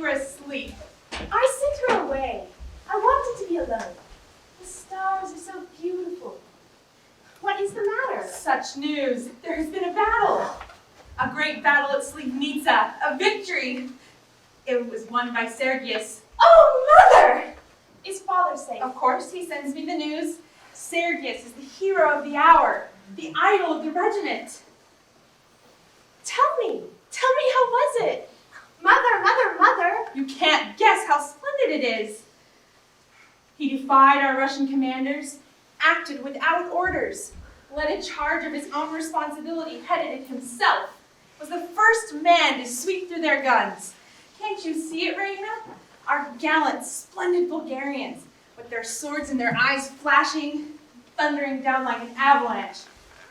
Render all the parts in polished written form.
you were asleep. I sent her away. I wanted to be alone. The stars are so beautiful. What is the matter? Such news. There has been a battle. A great battle at Slivnica. A victory. It was won by Sergius. Oh, Mother! Is Father safe? Of course, he sends me the news. Sergius is the hero of the hour, the idol of the regiment. Tell me how was it? Mother! You can't guess how splendid it is. He defied our Russian commanders, acted without orders, led a charge of his own responsibility, headed it himself, was the first man to sweep through their guns. Can't you see it, Reina? Our gallant, splendid Bulgarians, with their swords and their eyes flashing, thundering down like an avalanche,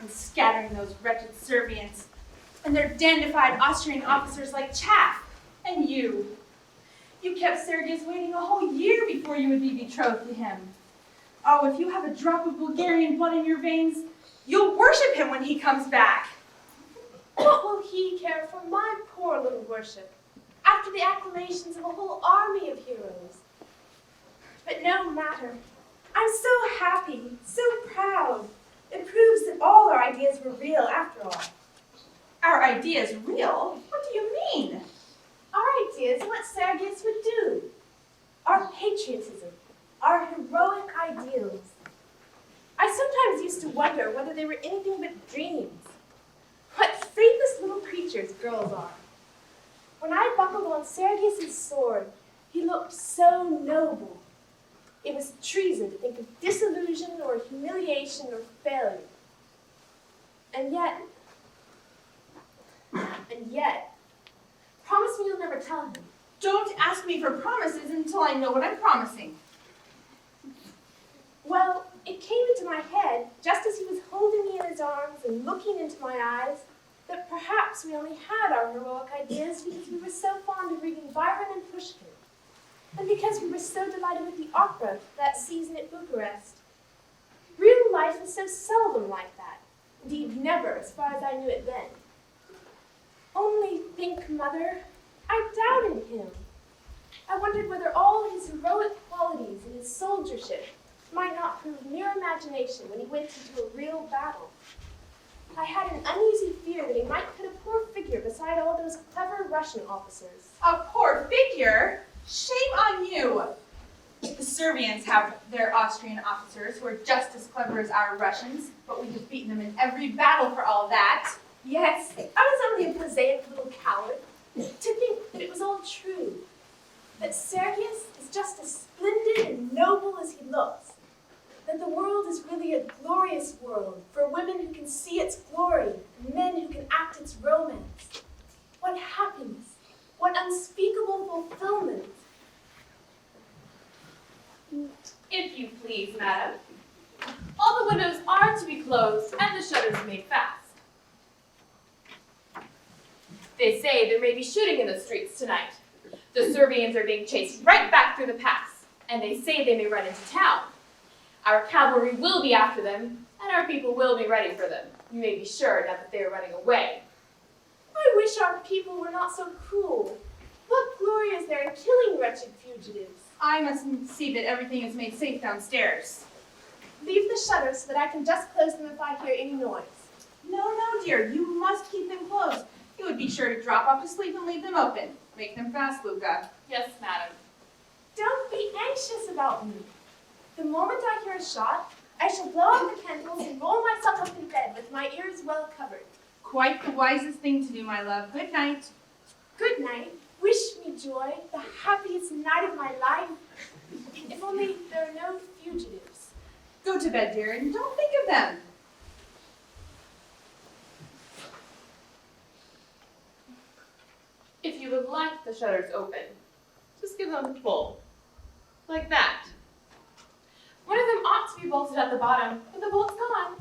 and scattering those wretched Serbians, and their dandified Austrian officers like chaff. And you kept Sergius waiting a whole year before you would be betrothed to him. Oh, if you have a drop of Bulgarian blood in your veins, you'll worship him when he comes back. What will he care for my poor little worship, after the acclamations of a whole army of heroes? But no matter. I'm so happy, so proud. It proves that all our ideas were real after all. Our ideas real? What do you mean? Our ideas are what Sergius would do. Our patriotism, our heroic ideals. I sometimes used to wonder whether they were anything but dreams. What faithless little creatures girls are. When I buckled on Sergius's sword, he looked so noble. It was treason to think of disillusion or humiliation or failure. And yet, promise me you'll never tell him. Don't ask me for promises until I know what I'm promising. Well, it came into my head, just as he was holding me in his arms and looking into my eyes, that perhaps we only had our heroic ideas because we were so fond of reading Byron and Pushkin, and because we were so delighted with the opera that season at Bucharest. Real life is so seldom like that. Indeed, never, as far as I knew it then. Only think, Mother, I doubted him. I wondered whether all his heroic qualities and his soldiership might not prove mere imagination when he went into a real battle. I had an uneasy fear that he might put a poor figure beside all those clever Russian officers. A poor figure? Shame on you! The Serbians have their Austrian officers who are just as clever as our Russians, but we have beaten them in every battle for all that. Yes, I was only a prosaic little coward. To think that it was all true. That Sergius is just as splendid and noble as he looks. That the world is really a glorious world for women who can see its glory and men who can act its romance. What happiness, what unspeakable fulfillment. If you please, madam. All the windows are to be closed and the shutters made fast. They say there may be shooting in the streets tonight. The Serbians are being chased right back through the pass, and they say they may run into town. Our cavalry will be after them, and our people will be ready for them. You may be sure now that they are running away. I wish our people were not so cruel. What glory is there in killing wretched fugitives? I must see that everything is made safe downstairs. Leave the shutters so that I can just close them if I hear any noise. No, dear, you must keep them closed. You would be sure to drop off to sleep and leave them open. Make them fast, Luca. Yes, madam. Don't be anxious about me. The moment I hear a shot, I shall blow out the candles and roll myself up in bed with my ears well covered. Quite the wisest thing to do, my love. Good night. Good night. Wish me joy, the happiest night of my life. If only there are no fugitives. Go to bed, dear, and don't think of them. If you would like the shutters open, just give them a pull. Like that. One of them ought to be bolted at the bottom, but the bolt's gone.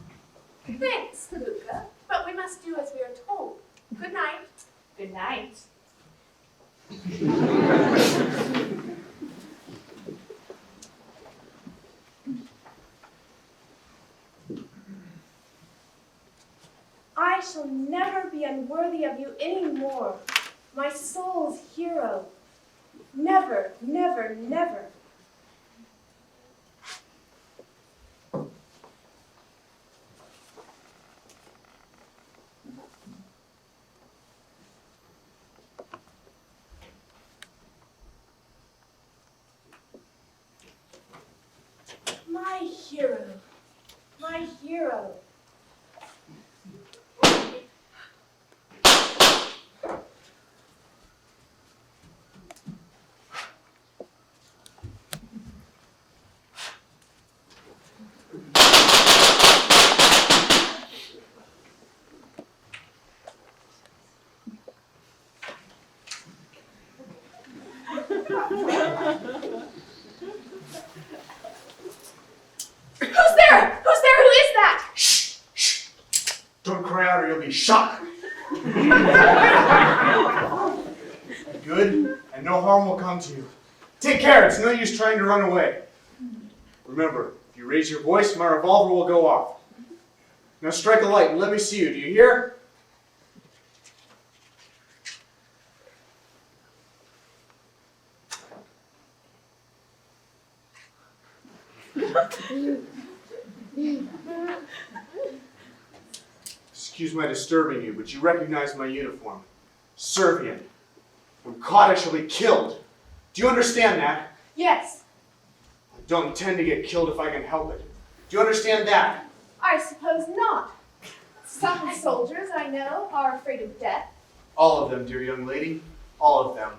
Thanks, Luca, but we must do as we are told. Good night. Good night. I shall never be unworthy of you any more, my soul's hero. Never, never, never. My hero. My hero. Who's there? Who's there? Who is that? Shh! Shh! Don't cry out or you'll be shot. Good, and no harm will come to you. Take care, it's no use trying to run away. Remember, if you raise your voice, my revolver will go off. Now strike a light and let me see you, do you hear? Excuse my disturbing you, but you recognize my uniform. Servian. When caught, I shall be killed. Do you understand that? Yes, I don't intend to get killed if I can help it. Do you understand that? I suppose not. Some soldiers I know are afraid of death. All of them, dear young lady. All of them.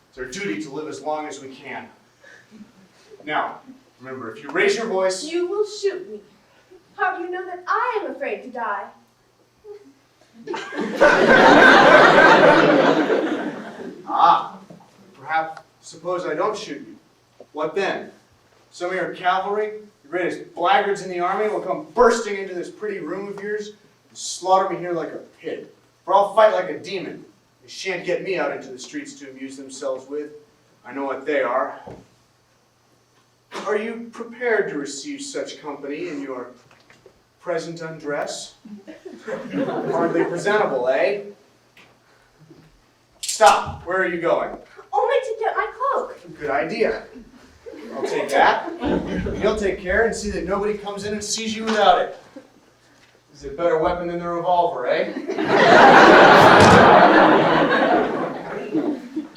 It's our duty to live as long as we can. Now, remember, if you raise your voice... You will shoot me. How do you know that I am afraid to die? Ah, perhaps, suppose I don't shoot you. What then? Some of your cavalry, the greatest blackguards in the army, will come bursting into this pretty room of yours and slaughter me here like a pig. For I'll fight like a demon. They shan't get me out into the streets to amuse themselves with. I know what they are. Are you prepared to receive such company in your present undress? Hardly presentable, eh? Stop. Where are you going? Only to get my cloak. Good idea. I'll take that. You'll take care and see that nobody comes in and sees you without it. Is it a better weapon than the revolver, eh?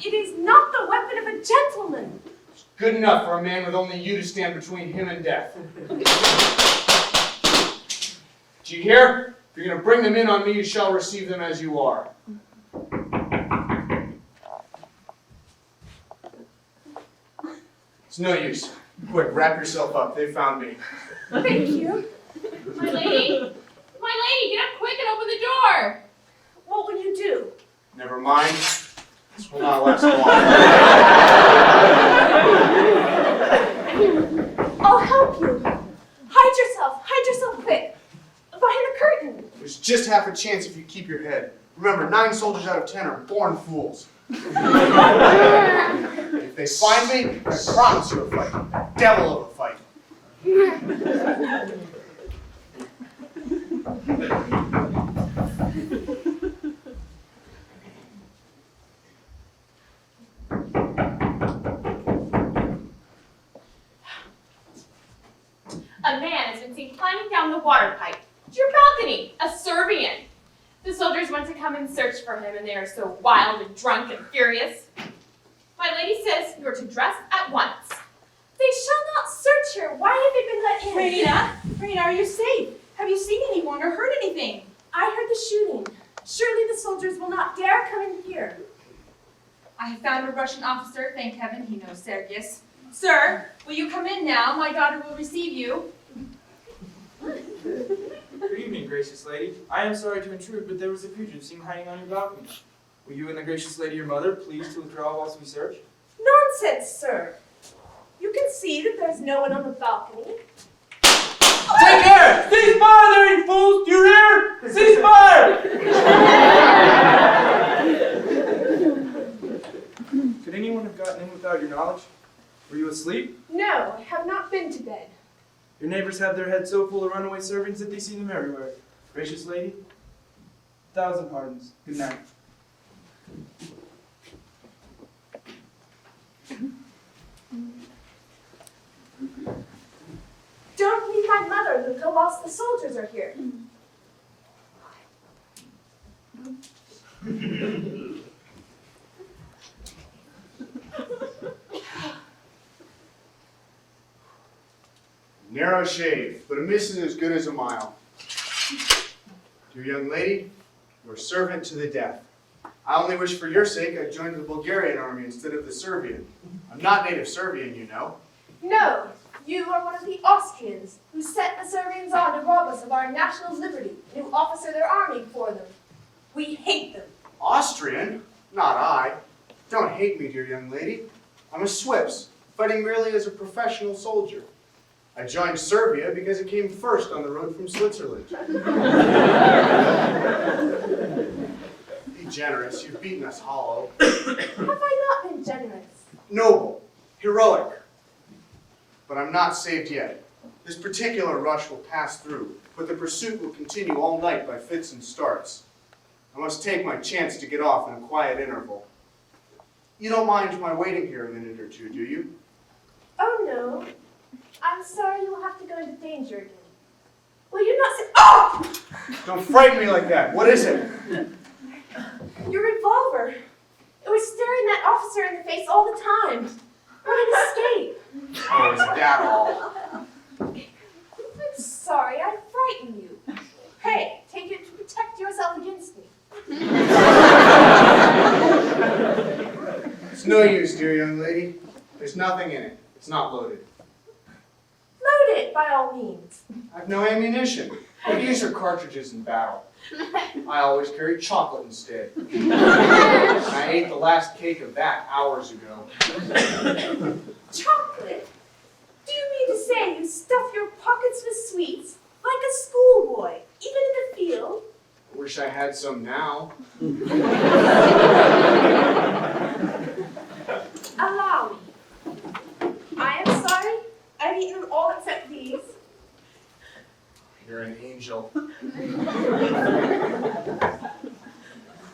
It is not the weapon of a gentleman. Good enough for a man with only you to stand between him and death. Do you hear? If you're going to bring them in on me, you shall receive them as you are. It's no use. Quick, wrap yourself up. They found me. Thank you. My lady? My lady, get up quick and open the door! What will you do? Never mind. This will not last long. I'll help you. Hide yourself quick. Behind the curtain. There's just half a chance if you keep your head. Remember, 9 soldiers out of 10 are born fools. If they find me, I promise you a fight. A devil of a fight. A man has been seen climbing down the water pipe to your balcony, a Serbian. The soldiers want to come and search for him, and they are so wild and drunk and furious. My lady says you are to dress at once. They shall not search her. Why have they been let in? Freda, are you safe? Have you seen anyone or heard anything? I heard the shooting. Surely the soldiers will not dare come in here. I have found a Russian officer, thank heaven he knows Sergius. Sir, will you come in now? My daughter will receive you. Good evening, gracious lady. I am sorry to intrude, but there was a fugitive seen hiding on your balcony. Will you and the gracious lady, your mother, please to withdraw whilst we search? Nonsense, sir. You can see that there's no one on the balcony. Take care! Cease fire there, you fools! Do you hear? Cease fire! Could anyone have gotten in without your knowledge? Were you asleep? No, I have not been to bed. Your neighbors have their heads so full of runaway servants that they see them everywhere. Gracious lady, 1,000 pardons. Good night. whilst the soldiers are here. Narrow shave, but a miss is as good as a mile. Dear young lady, your servant to the death. I only wish for your sake I joined the Bulgarian army instead of the Serbian. I'm not native Serbian, you know. No, you are one of the Austrians who set the Serbians on to rob us of our national liberty and who officer their army for them. We hate them. Austrian? Not I. Don't hate me, dear young lady. I'm a Swiss, fighting merely as a professional soldier. I joined Serbia because it came first on the road from Switzerland. Be generous, you've beaten us hollow. Have I not been generous? Noble, heroic. But I'm not saved yet. This particular rush will pass through, but the pursuit will continue all night by fits and starts. I must take my chance to get off in a quiet interval. You don't mind my waiting here a minute or two, do you? Oh no. I'm sorry you will have to go into danger again. Will you not say— Oh! Don't frighten me like that. What is it? Your revolver. It was staring that officer in the face all the time. What an escape. Oh, is that all? I'm sorry, I frightened you. Hey, take it to protect yourself against me. It's no use, dear young lady. There's nothing in it. It's not loaded. Load it, by all means. I've no ammunition. These are cartridges in battle. I always carry chocolate instead. I ate the last cake of that hours ago. Chocolate? Do you mean to say you stuff your pockets with sweets, like a schoolboy, even in the field? I wish I had some now. Allow me. I am sorry. I've eaten them all except these. You're an angel.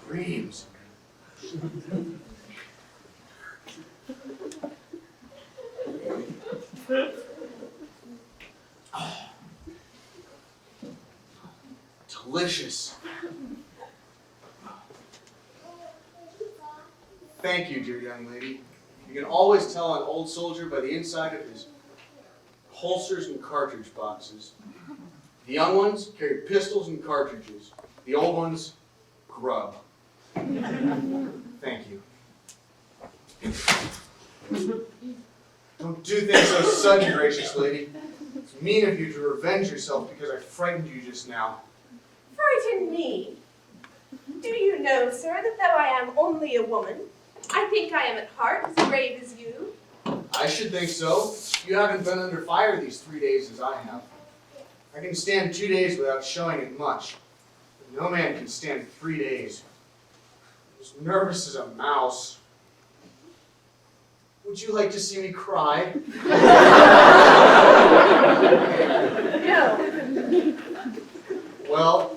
Creams. Oh. Delicious. Thank you, dear young lady. You can always tell an old soldier by the inside of his holsters and cartridge boxes. The young ones carry pistols and cartridges. The old ones, grub. Thank you. Don't do things so sudden, gracious lady. It's mean of you to revenge yourself because I frightened you just now. Frighten me? Do you know, sir, that though I am only a woman, I think I am at heart as brave as you? I should think so. You haven't been under fire these 3 days as I have. I can stand 2 days without showing it much. But no man can stand 3 days. I'm as nervous as a mouse. Would you like to see me cry? No. Well,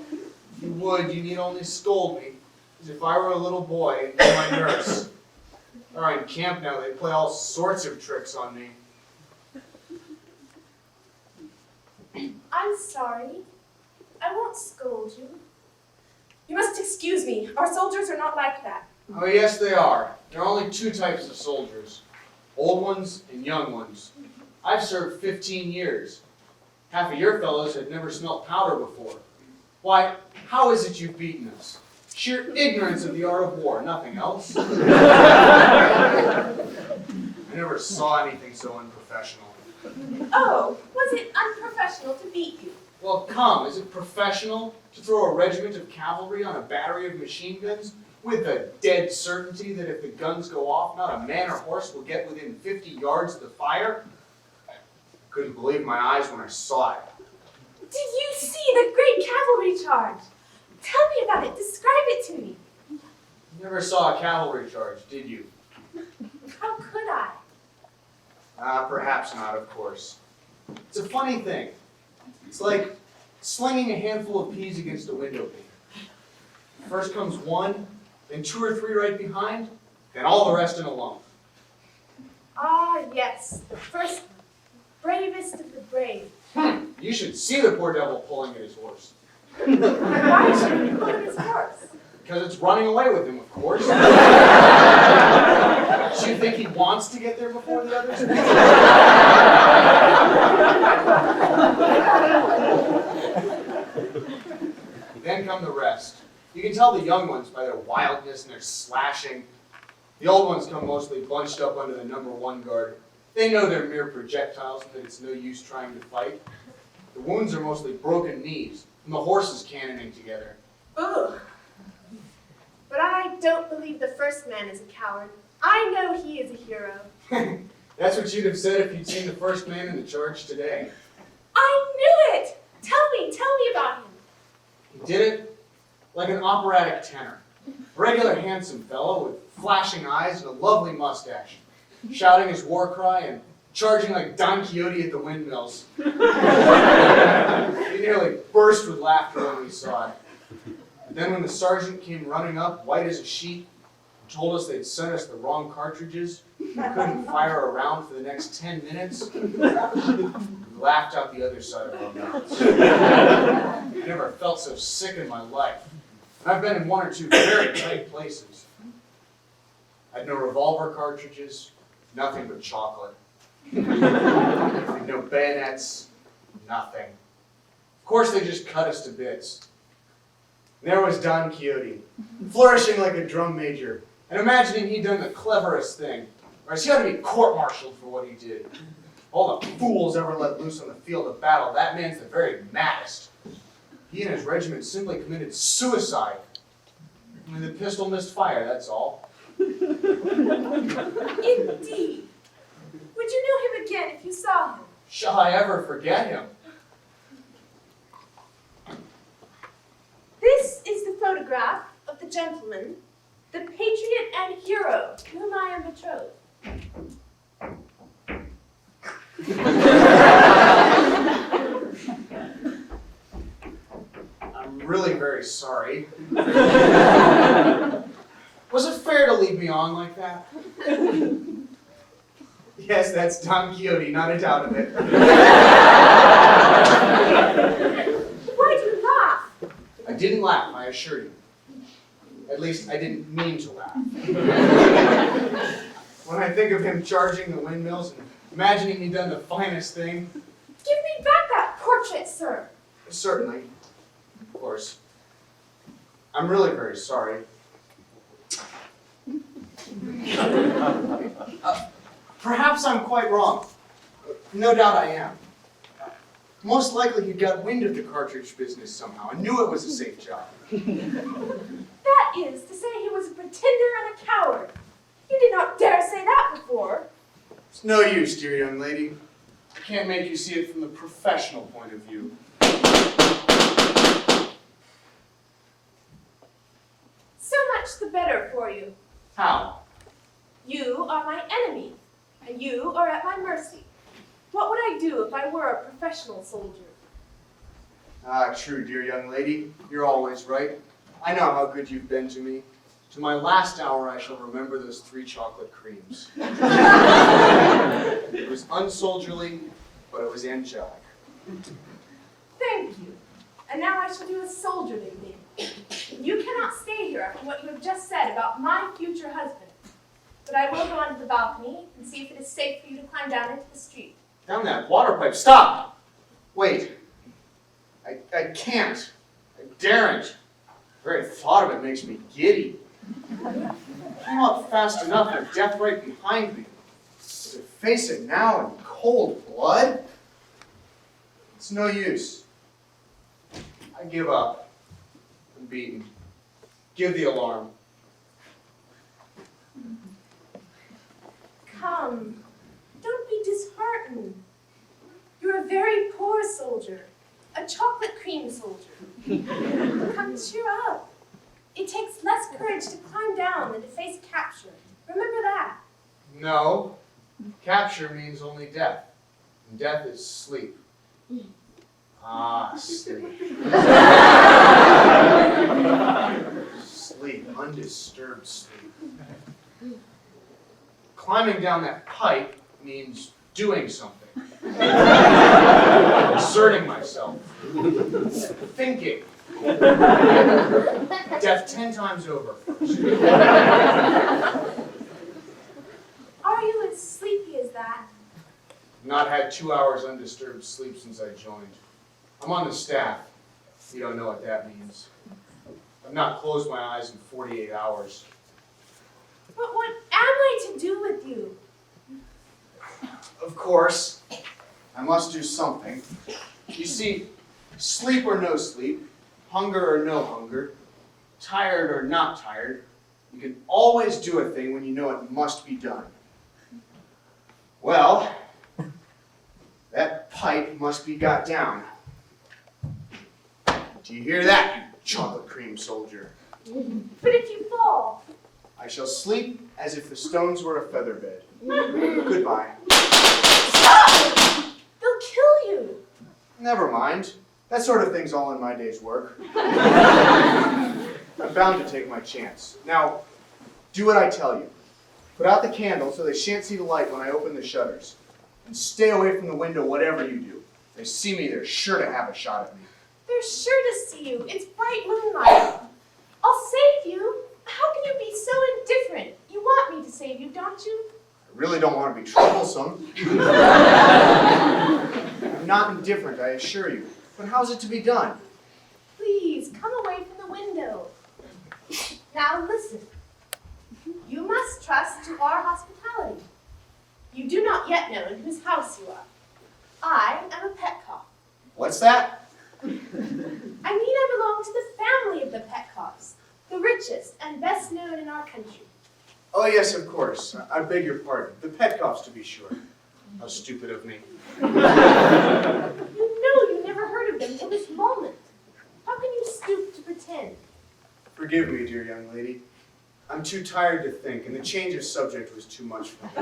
if you would, you need only scold me, as if I were a little boy and you're my nurse. They're in camp now, they play all sorts of tricks on me. I'm sorry. I won't scold you. You must excuse me. Our soldiers are not like that. Oh yes, they are. There are only 2 types of soldiers. Old ones and young ones. I've served 15 years. Half of your fellows had never smelt powder before. Why, how is it you've beaten us? Sheer ignorance of the art of war, nothing else. I never saw anything so unprofessional. Oh, was it unprofessional to beat you? Well, come, is it professional to throw a regiment of cavalry on a battery of machine guns with the dead certainty that if the guns go off, not a man or horse will get within 50 yards of the fire? I couldn't believe my eyes when I saw it. Did you see the great cavalry charge? Tell me about it. Describe it to me. You never saw a cavalry charge, did you? How could I? Perhaps not, of course. It's a funny thing. It's like slinging a handful of peas against a window pane. First comes one, then 2 or 3 right behind, then all the rest in a lump. Ah, yes. bravest of the brave. You should see the poor devil pulling at his horse. Why should he pull at his horse? Because it's running away with him, of course. Do you think he wants to get there before the others? Then come the rest. You can tell the young ones by their wildness and their slashing. The old ones come mostly bunched up under the number 1 guard. They know they're mere projectiles and that it's no use trying to fight. The wounds are mostly broken knees from the horses cannoning together. Ugh. But I don't believe the first man is a coward. I know he is a hero. That's what you'd have said if you'd seen the first man in the charge today. I knew it! Tell me about him. He did it like an operatic tenor. A regular handsome fellow with flashing eyes and a lovely mustache, shouting his war cry and charging like Don Quixote at the windmills. We nearly burst with laughter when we saw it. And then when the sergeant came running up, white as a sheet, and told us they'd sent us the wrong cartridges, we couldn't fire a round for the next 10 minutes, we laughed out the other side of our mouths. I never felt so sick in my life. And I've been in 1 or 2 very tight places. I had no revolver cartridges, nothing but chocolate. No bayonets, nothing. Of course they just cut us to bits. And there was Don Quixote, flourishing like a drum major, and imagining he'd done the cleverest thing, or else he ought to be court-martialed for what he did. All the fools ever let loose on the field of battle, that man's the very maddest. He and his regiment simply committed suicide. I mean, the pistol missed fire, that's all. Indeed. Would you know him again if you saw him? Shall I ever forget him? This is the photograph of the gentleman, the patriot and hero to whom I am betrothed. I'm really very sorry. Was it fair to lead me on like that? Yes, that's Don Quixote, not a doubt of it. Why do you laugh? I didn't laugh, I assure you. At least, I didn't mean to laugh. When I think of him charging the windmills and imagining he'd done the finest thing. Give me back that portrait, sir. Certainly. Of course. I'm really very sorry. Perhaps I'm quite wrong. No doubt I am. Most likely he got wind of the cartridge business somehow and knew it was a safe job. That is to say he was a pretender and a coward. You did not dare say that before. It's no use, dear young lady. I can't make you see it from the professional point of view. So much the better for you. How? You are my enemy, and you are at my mercy. What would I do if I were a professional soldier? Ah, true, dear young lady. You're always right. I know how good you've been to me. To my last hour, I shall remember those 3 chocolate creams. It was unsoldierly, but it was angelic. Thank you. And now I shall do a soldierly thing. You cannot stay here after what you have just said about my future husband. But I will go onto the balcony and see if it is safe for you to climb down into the street. Down that water pipe. Stop! Wait. I can't. I daren't. The very thought of it makes me giddy. I'm up fast enough with death right behind me. But to face it now in cold blood? It's no use. I give up. I'm beaten. Give the alarm. Come, don't be disheartened. You're a very poor soldier, a chocolate cream soldier. Come, cheer up. It takes less courage to climb down than to face capture. Remember that. No. Capture means only death. And death is sleep. Ah, sleep. Sleep, undisturbed sleep. Climbing down that pipe means doing something. Asserting myself. Thinking. Death 10 times over first. Are you as sleepy as that? Not had 2 hours undisturbed sleep since I joined. I'm on the staff. You don't know what that means. I've not closed my eyes in 48 hours. But what am I to do with you? Of course, I must do something. You see, sleep or no sleep, hunger or no hunger, tired or not tired, you can always do a thing when you know it must be done. Well, that pipe must be got down. Do you hear that, you chocolate cream soldier? But if you fall, I shall sleep as if the stones were a feather bed. Goodbye. stop! They'll kill you. Never mind. That sort of thing's all in my day's work. I'm bound to take my chance. Now, do what I tell you. Put out the candle so they shan't see the light when I open the shutters. And stay away from the window whatever you do. If they see me, they're sure to have a shot at me. They're sure to see you. It's bright moonlight. I'll save you. How can you be so indifferent? You want me to save you, don't you? I really don't want to be troublesome. I'm not indifferent, I assure you. But how's it to be done? Please, come away from the window. Now listen. You must trust to our hospitality. You do not yet know in whose house you are. I am a petcock. What's that? I mean, I belong to the family of the Petcocks, the richest and best known in our country. Oh yes, of course. I beg your pardon. The Petcocks, to be sure. How stupid of me. You know you never heard of them till this moment. How can you stoop to pretend? Forgive me, dear young lady. I'm too tired to think, and the change of subject was too much for me.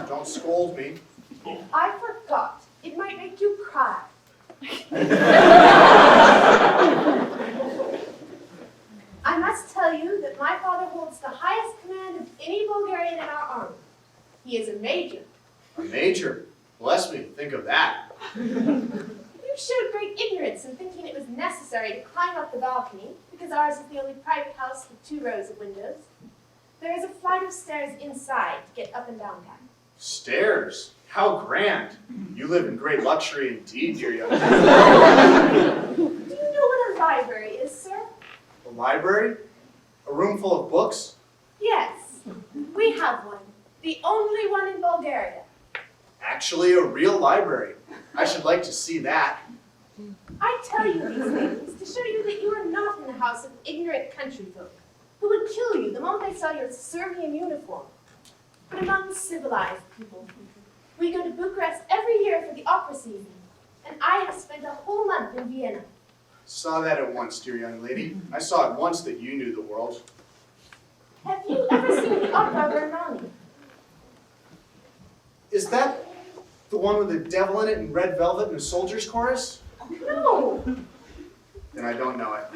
Don't scold me. I forgot. It might make you cry. I must tell you that my father holds the highest command of any Bulgarian in our army. He is a major. A major? Bless me, think of that. You showed great ignorance in thinking it was necessary to climb up the balcony, because ours is the only private house with 2 rows of windows. There is a flight of stairs inside to get up and down by. Stairs? How grand. You live in great luxury indeed, dear young lady. Do you know what a library is, sir? A library? A room full of books? Yes, we have one. The only one in Bulgaria. Actually, a real library. I should like to see that. I tell you these things to show you that you are not in the house of ignorant country folk, who would kill you the moment they saw your Serbian uniform, but among civilized people. We go to Bucharest every year for the opera season, and I have spent a whole month in Vienna. Saw that at once, dear young lady. I saw at once that you knew the world. Have you ever seen the opera Bernani? Is that the one with the devil in it in red velvet and a soldier's chorus? No. Then I don't know it.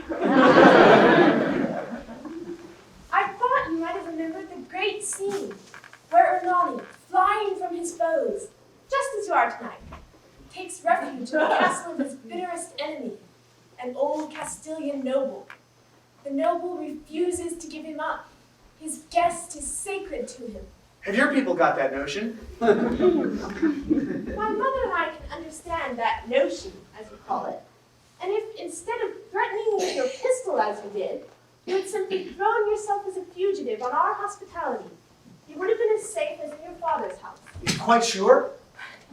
I thought you might have remembered the great scene where Ernani, flying from his foes, just as you are tonight, takes refuge in the castle of his bitterest enemy, an old Castilian noble. The noble refuses to give him up. His guest is sacred to him. Have your people got that notion? My mother and I can understand that notion, as you call it. And if instead of threatening with your pistol as you did, you had simply thrown yourself as a fugitive on our hospitality, you would have been as safe as in your father's house. You quite sure?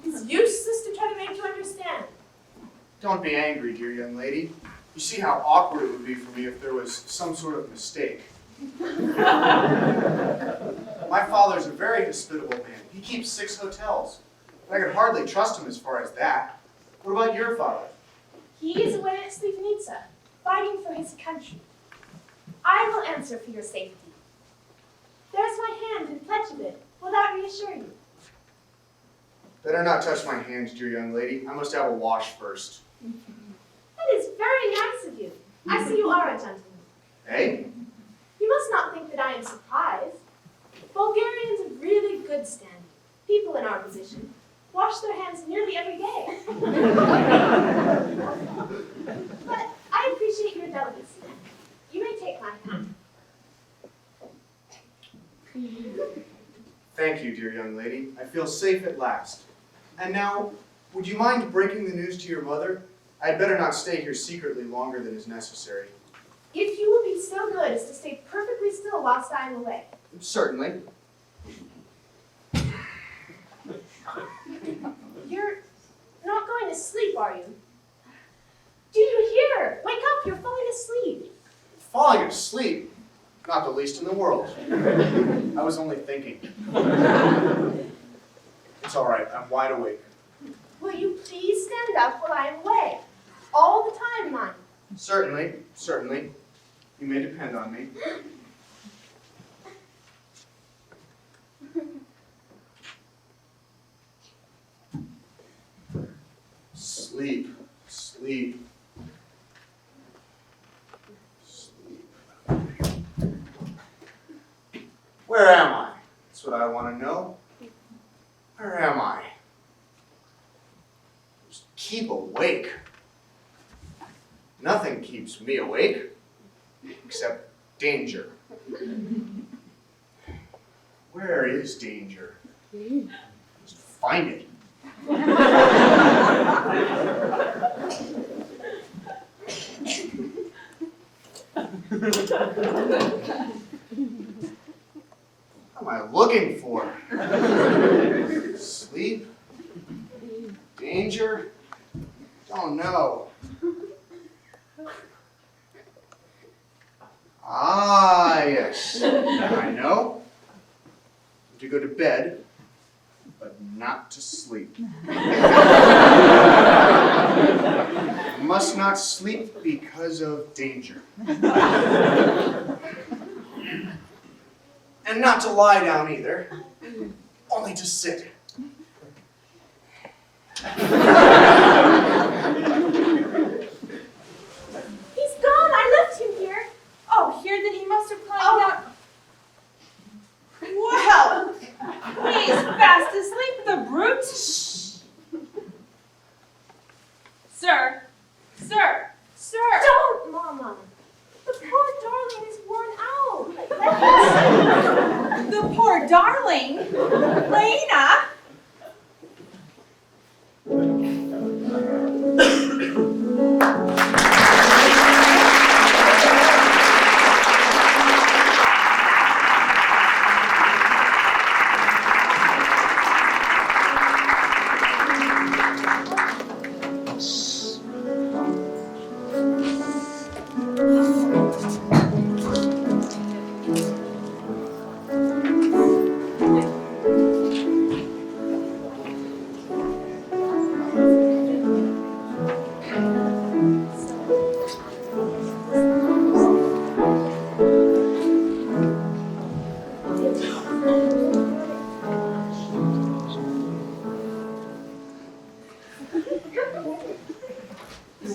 It's useless to try to make you understand. Don't be angry, dear young lady. You see how awkward it would be for me if there was some sort of mistake. My father's a very hospitable man. He keeps 6 hotels. I could hardly trust him as far as that. What about your father? He is away at Srebrenica, fighting for his country. I will answer for your safety. There's my hand in pledge of it. Will that reassure you? Better not touch my hand, dear young lady. I must have a wash first. That is very nice of you. I see you are a gentleman. Eh? You must not think that I am surprised. Bulgarians of really good standing. People in our position wash their hands nearly every day. But I appreciate your delicacy. You may take my hand. Thank you, dear young lady. I feel safe at last. And now, would you mind breaking the news to your mother? I'd better not stay here secretly longer than is necessary. If you will be so good as to stay perfectly still whilst I am away. Certainly. You're not going to sleep, are you? Do you hear? Wake up, you're falling asleep. Falling asleep? Not the least in the world. I was only thinking. It's all right, I'm wide awake. Will you please stand up while I am away? All the time, mind. Certainly, certainly. You may depend on me. Sleep, sleep, sleep. Where am I? That's what I want to know. Where am I? Just keep awake. Nothing keeps me awake, except danger. Where is danger? Just find it. What am I looking for? Sleep? Danger? Don't know. Ah, yes. I know. To go to bed, but not to sleep. Must not sleep because of danger. And not to lie down either, only to sit. He's gone. I left him here. Oh, here then he must have climbed out. Well, he's fast asleep, the brute. Sir, sir, sir. Don't, Mama. The poor darling is worn out. Let him The poor darling, Lena.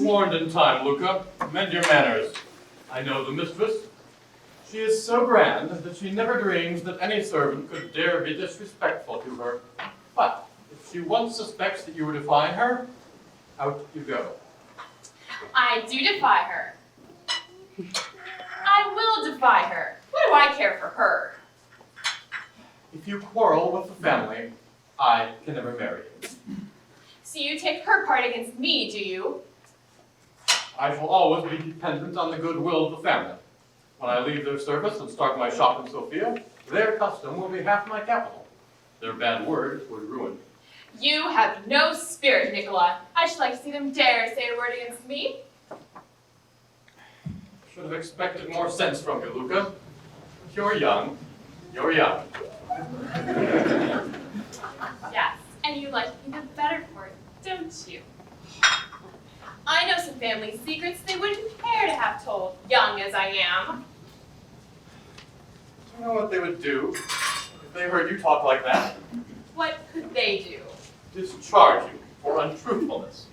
Warned in time, Luca. Mend your manners. I know the mistress. She is so grand that she never dreams that any servant could dare be disrespectful to her. But if she once suspects that you are defying her, out you go. I do defy her. I will defy her. What do I care for her? If you quarrel with the family, I can never marry you. So you take her part against me, do you? I shall always be dependent on the goodwill of the family. When I leave their service and start my shop in Sofia, their custom will be half my capital. Their bad word would ruin me. You have no spirit, Nicola. I should like to see them dare say a word against me. Should have expected more sense from you, Luca. You're young. You're young. Yes, and you like me the better for it, don't you? I know some family secrets they wouldn't care to have told, young as I am. Do you know what they would do if they heard you talk like that? What could they do? Discharge you for untruthfulness.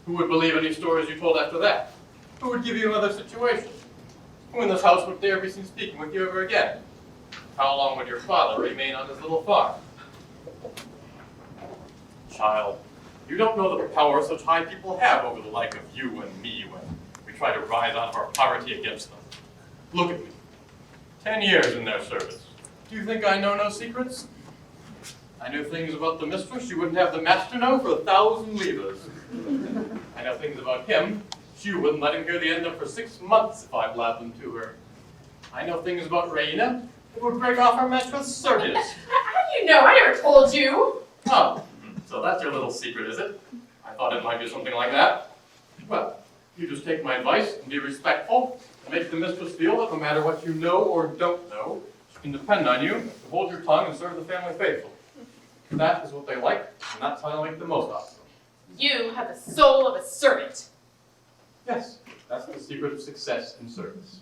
Who would believe any stories you told after that? Who would give you another situation? Who in this house would dare be seen speaking with you ever again? How long would your father remain on his little farm? child. You don't know the power such high people have over the like of you and me when we try to rise out of our poverty against them. Look at me. 10 years in their service. Do you think I know no secrets? I know things about the mistress you wouldn't have the master know for 1,000 levers. I know things about him she wouldn't let him hear the end of for 6 months if I blabbed them to her. I know things about Raina that would break off her match with Sergius. How do you know? I never told you. Oh, so that's your little secret, is it? I thought it might be something like that. Well, you just take my advice and be respectful and make the mistress feel that no matter what you know or don't know, she can depend on you to hold your tongue and serve the family faithful. That is what they like, and that's how I make the most of them. You have the soul of a servant. Yes, that's the secret of success in service.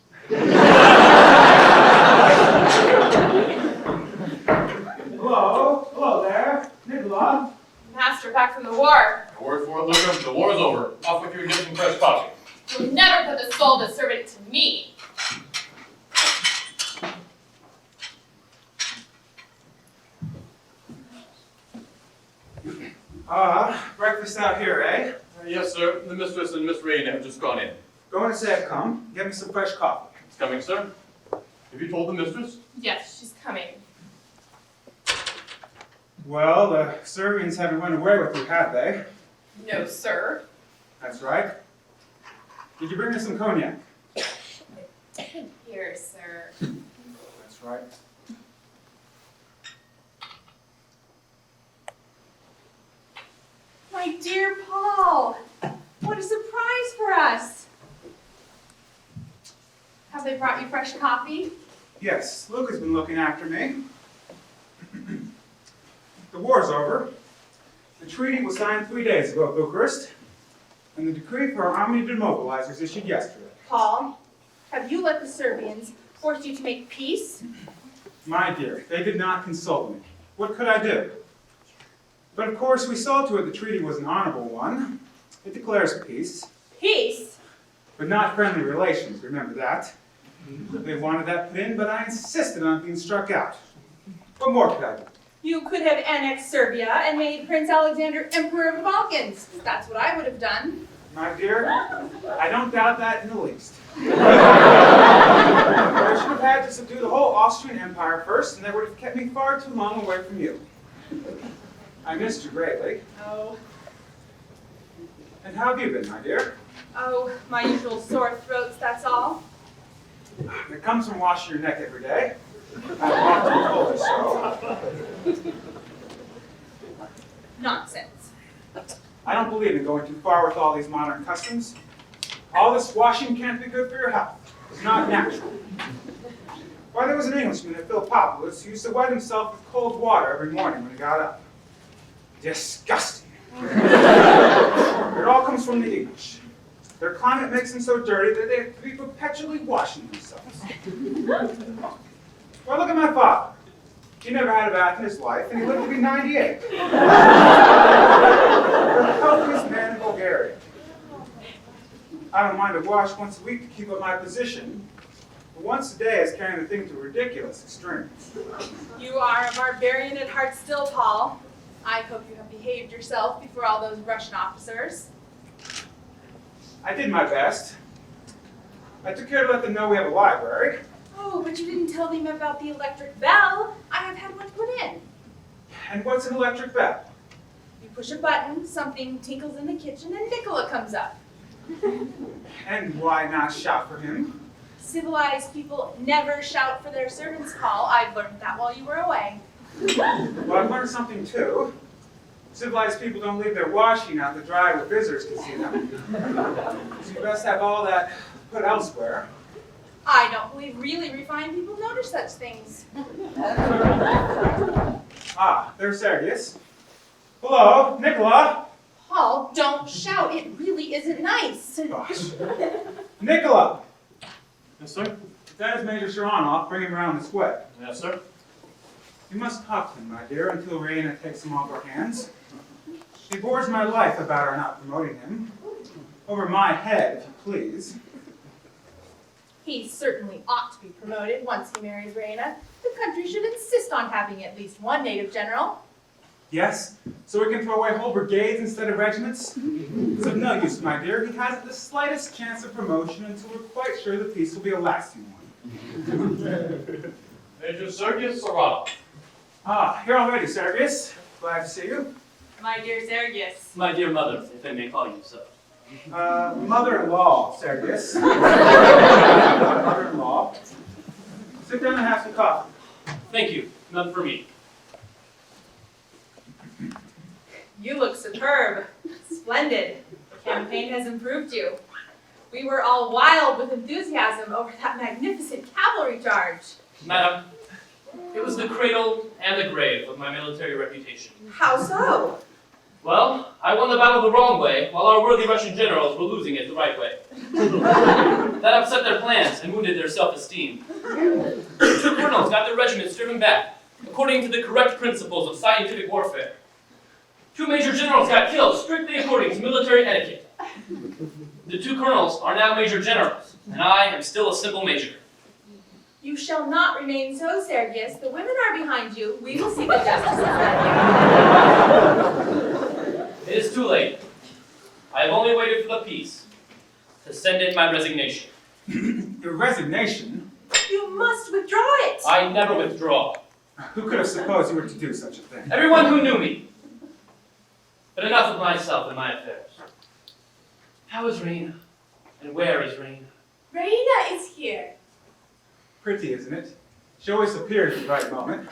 Hello there, Nicola. Master back from the war. A word for it, Luca. The war's over. Off with you and get some fresh coffee. You'll never put the soul of a servant to me. Breakfast out here, eh? Yes, sir. The mistress and Miss Raina have just gone in. Go and say I've come. Get me some fresh coffee. It's coming, sir. Have you told the mistress? Yes, she's coming. Well, the Servians haven't run away with you, have they? No, sir. That's right. Did you bring me some cognac? Here, sir. That's right. My dear Paul, what a surprise for us. Have they brought you fresh coffee? Yes, Luke has been looking after me. The war's over. The treaty was signed 3 days ago at Bucharest, and the decree for our army to demobilize was issued yesterday. Paul, have you let the Serbians force you to make peace? My dear, they did not consult me. What could I do? But of course, we saw to it the treaty was an honorable one. It declares peace, Peace? but not friendly relations, remember that. They wanted that put in, but I insisted on being struck out. What more could I do? You could have annexed Serbia and made Prince Alexander Emperor of the Balkans. That's what I would have done. My dear, I don't doubt that in the least. I should have had to subdue the whole Austrian Empire first, and that would have kept me far too long away from you. I missed you greatly. Oh, And how have you been, my dear? my usual sore throats, that's all. It comes from washing your neck every day. I've often told you so. Nonsense. I don't believe in going too far with all these modern customs. All this washing can't be good for your health. It's not natural. Why, there was an Englishman at Philippopolis who used to wet himself with cold water every morning when he got up. Disgusting. It all comes from the English. Their climate makes them so dirty that they have to be perpetually washing themselves. Well, look at my father. He never had a bath in his life, and he lived to be 98. The healthiest man in Bulgaria. I don't mind a wash once a week to keep up my position, but once a day is carrying the thing to a ridiculous extreme. You are a barbarian at heart still, Paul. I hope you have behaved yourself before all those Russian officers. I did my best. I took care to let them know we have a library. Oh, but you didn't tell them about the electric bell. I have had one put in. And what's an electric bell? You push a button, something tinkles in the kitchen, and Nicola comes up. And why not shout for him? Civilized people never shout for their servants, Paul. I've learned that while you were away. Well, I've learned something too. Civilized people don't leave their washing out to dry where visitors can see them. So you best have all that put elsewhere. I don't believe really refined people notice such things. Ah, there's Sergius. Hello, Nicola. Paul, don't shout. It really isn't nice. Gosh. Nicola. Yes, sir? If that is Major Sharonov, bring him around this way. Yes, sir? You must talk to him, my dear, until Raina takes him off our hands. She bores my life about our not promoting him. Over my head, if you please. He certainly ought to be promoted once he marries Raina. The country should insist on having at least one native general. Yes, so we can throw away whole brigades instead of regiments? It's of no use, my dear. He hasn't the slightest chance of promotion until we're quite sure the peace will be a lasting one. Major Sergius Serrano. Ah, here already, Sergius. Glad to see you. My dear Sergius. My dear mother, if I may call you so. Mother-in-law, Sergius. Mother-in-law. Sit down and have some coffee. Thank you, none for me. You look superb. Splendid. The campaign has improved you. We were all wild with enthusiasm over that magnificent cavalry charge. Madam, it was the cradle and the grave of my military reputation. How so? Well, I won the battle the wrong way, while our worthy Russian generals were losing it the right way. That upset their plans and wounded their self-esteem. The 2 colonels got their regiments driven back, according to the correct principles of scientific warfare. 2 major generals got killed, strictly according to military etiquette. The 2 colonels are now major generals, and I am still a simple major. You shall not remain so, Sergius. The women are behind you. We will see the justice of that. It is too late. I have only waited for the peace to send in my resignation. Your resignation? You must withdraw it. I never withdraw. Who could have supposed you were to do such a thing? Everyone who knew me. But enough of myself and my affairs. How is Raina? And where is Raina? Raina is here. Pretty, isn't it? She always appears at the right moment.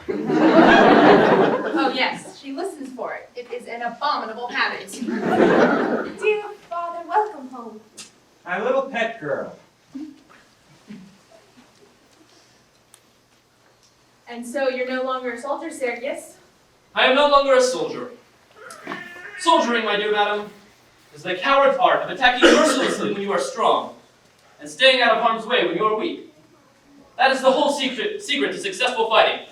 Oh yes, she listens for it. It is an abominable habit. Dear father, welcome home. My little pet girl. And so you're no longer a soldier, Sergius? I am no longer a soldier. Soldiering, my dear madam, is the coward's art of attacking mercilessly when you are strong, and staying out of harm's way when you are weak. That is the whole secret to successful fighting.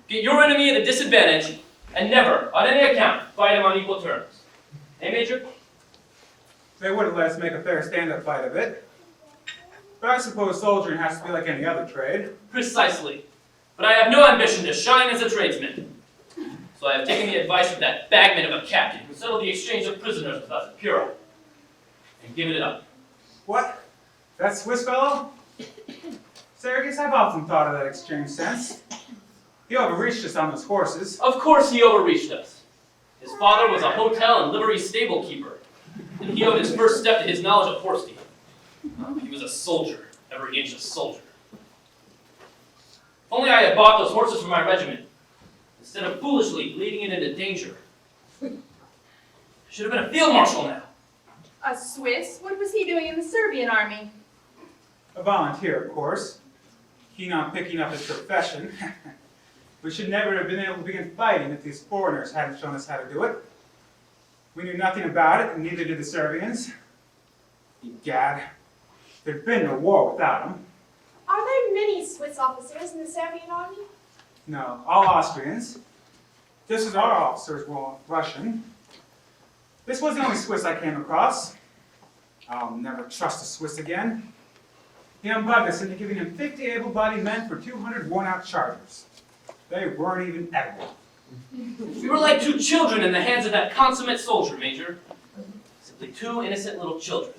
Get your enemy at a disadvantage, and never, on any account, fight him on equal terms. Eh, Major? They wouldn't let us make a fair stand-up fight of it. But I suppose soldiering has to be like any other trade. Precisely. But I have no ambition to shine as a tradesman. So I have taken the advice of that bagman of a captain who settled the exchange of prisoners with us at Pura, and given it up. What? That Swiss fellow? Sergius, I've often thought of that exchange since. He overreached us on those horses. Of course he overreached us. His father was a hotel and livery stable keeper, and he owed his first step to his knowledge of horse dealing. He was a soldier, every inch a soldier. If only I had bought those horses for my regiment, instead of foolishly leading it into danger. I should have been a field marshal now. A Swiss? What was he doing in the Serbian army? A volunteer, of course. Keen on picking up his profession. We should never have been able to begin fighting if these foreigners hadn't shown us how to do it. We knew nothing about it, and neither did the Serbians. Egad, there'd been no war without them. Are there many Swiss officers in the Serbian army? No, all Austrians. Just as our officers were all Russian. This was the only Swiss I came across. I'll never trust a Swiss again. He unbugged us into giving him 50 able-bodied men for 200 worn-out chargers. They weren't even edible. We were like 2 children in the hands of that consummate soldier, Major. Simply 2 innocent little children.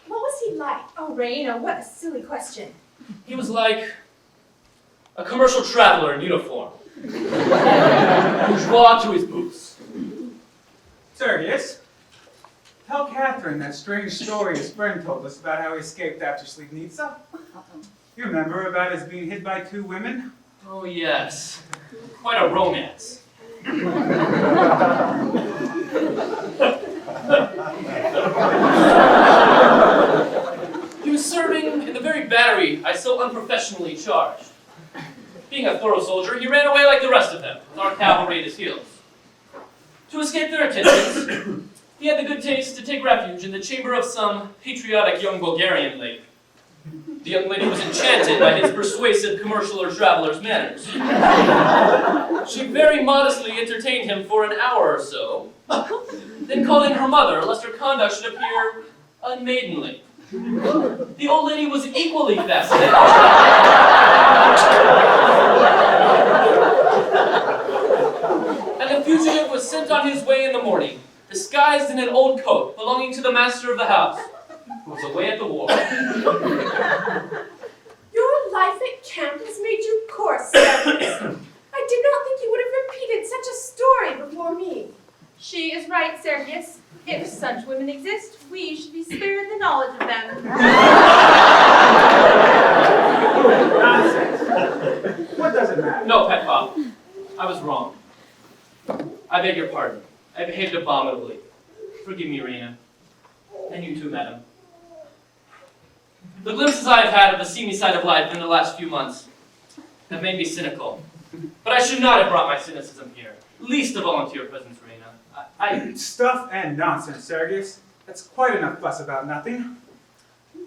What was he like? Oh, Raina, what a silly question. He was like a commercial traveler in uniform. Bourgeois to his boots. Sergius, tell Catherine that strange story his friend told us about how he escaped after Slivnica. You remember about his being hit by 2 women? Oh yes, quite a romance. He was serving in the very battery I so unprofessionally charged. Being a thorough soldier, he ran away like the rest of them, with our cavalry at his heels. To escape their attentions, he had the good taste to take refuge in the chamber of some patriotic young Bulgarian lady. The young lady was enchanted by his persuasive commercial or traveler's manners. She very modestly entertained him for an hour or so, then called in her mother lest her conduct should appear unmaidenly. The old lady was equally fascinated. And the went on his way in the morning, disguised in an old coat belonging to the master of the house, who was away at the war. Your life at camp has made you coarse, Sergius. I did not think you would have repeated such a story before me. She is right, Sergius. If such women exist, we should be spared the knowledge of them. Nonsense. What does it matter? No, Petpop, I was wrong. I beg your pardon. I behaved abominably. Forgive me, Raina. And you too, madam. The glimpses I have had of the seamy side of life in the last few months have made me cynical. But I should not have brought my cynicism here, least of all into your presence, Raina. Stuff and nonsense, Sergius. That's quite enough fuss about nothing.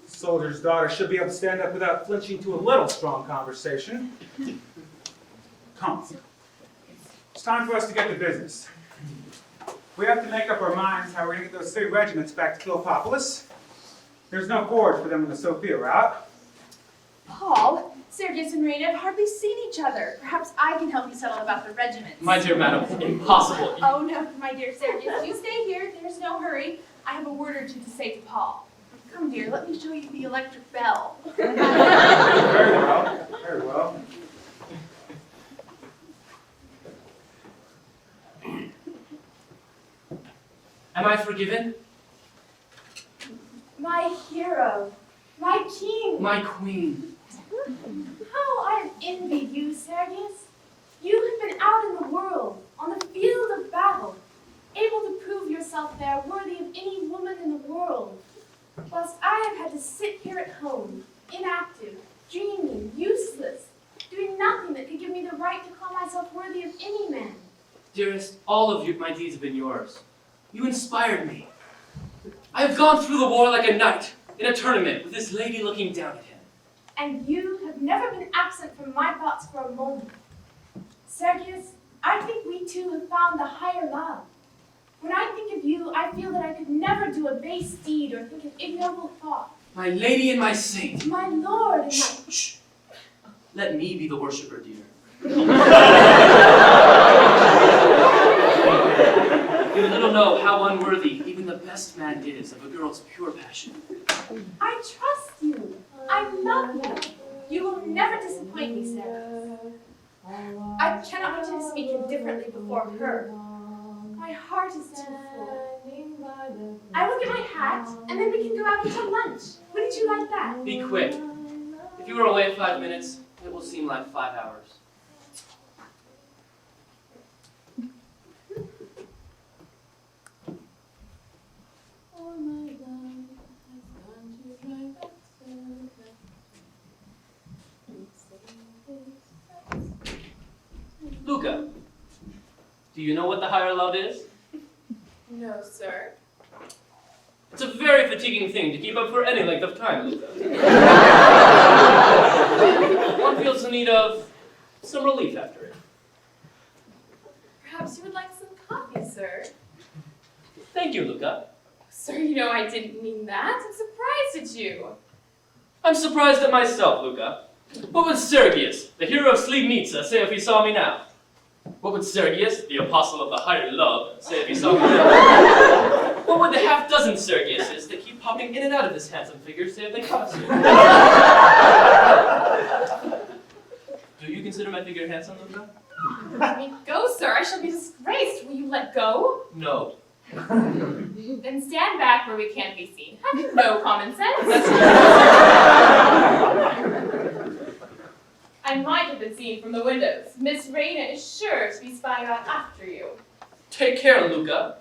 Soldier's daughter should be able to stand up without flinching to a little strong conversation. Come. It's time for us to get to business. We have to make up our minds how we're going to get those 3 regiments back to Philippopolis. There's no forward for them on the Sophia route. Paul, Sergius and Raina have hardly seen each other. Perhaps I can help you settle about the regiments. My dear madam, impossible. Oh no, my dear Sergius, you stay here. There's no hurry. I have a word or two to say to Paul. Come, dear, let me show you the electric bell. Very well. Very well. Am I forgiven? My hero, my king. My queen. How I have envied you, Sergius. You have been out in the world, on the field of battle, able to prove yourself there worthy of any woman in the world. Whilst I have had to sit here at home, inactive, dreaming, useless, doing nothing that could give me the right to call myself worthy of any man. Dearest, all of my deeds have been yours. You inspired me. I have gone through the war like a knight in a tournament with this lady looking down at him. And you have never been absent from my thoughts for a moment. Sergius, I think we two have found the higher love. When I think of you, I feel that I could never do a base deed or think an ignoble thought. My lady and my saint. My lord and Shh, shh. Let me be the worshipper, dear. You little know how unworthy even the best man is of a girl's pure passion. I trust you. I love you. You will never disappoint me, Sarah. I cannot want you to speak indifferently before her. My heart is too full. I will get my hat, and then we can go out into lunch. Wouldn't you like that? Be quick. If you are away 5 minutes, it will seem like 5 hours. Luca, do you know what the higher love is? No, sir. It's a very fatiguing thing to keep up for any length of time, Luca. One feels the need of some relief after it. Perhaps you would like some coffee, sir. Thank you, Luca. Sir, you know I didn't mean that. I'm surprised at you. I'm surprised at myself, Luca. What would Sergius, the hero of Slivnica, say if he saw me now? What would Sergius, the apostle of the higher love, say if he saw me now? What would the half-dozen Sergiuses that keep popping in and out of this handsome figure say if they caught us here? Do you consider my figure handsome, Luca? Let me go, sir. I shall be disgraced. Will you let go? No. Then stand back where we can't be seen. Have you no common sense? I might have been seen from the windows. Miss Raina is sure to be spying out after you. Take care, Luca.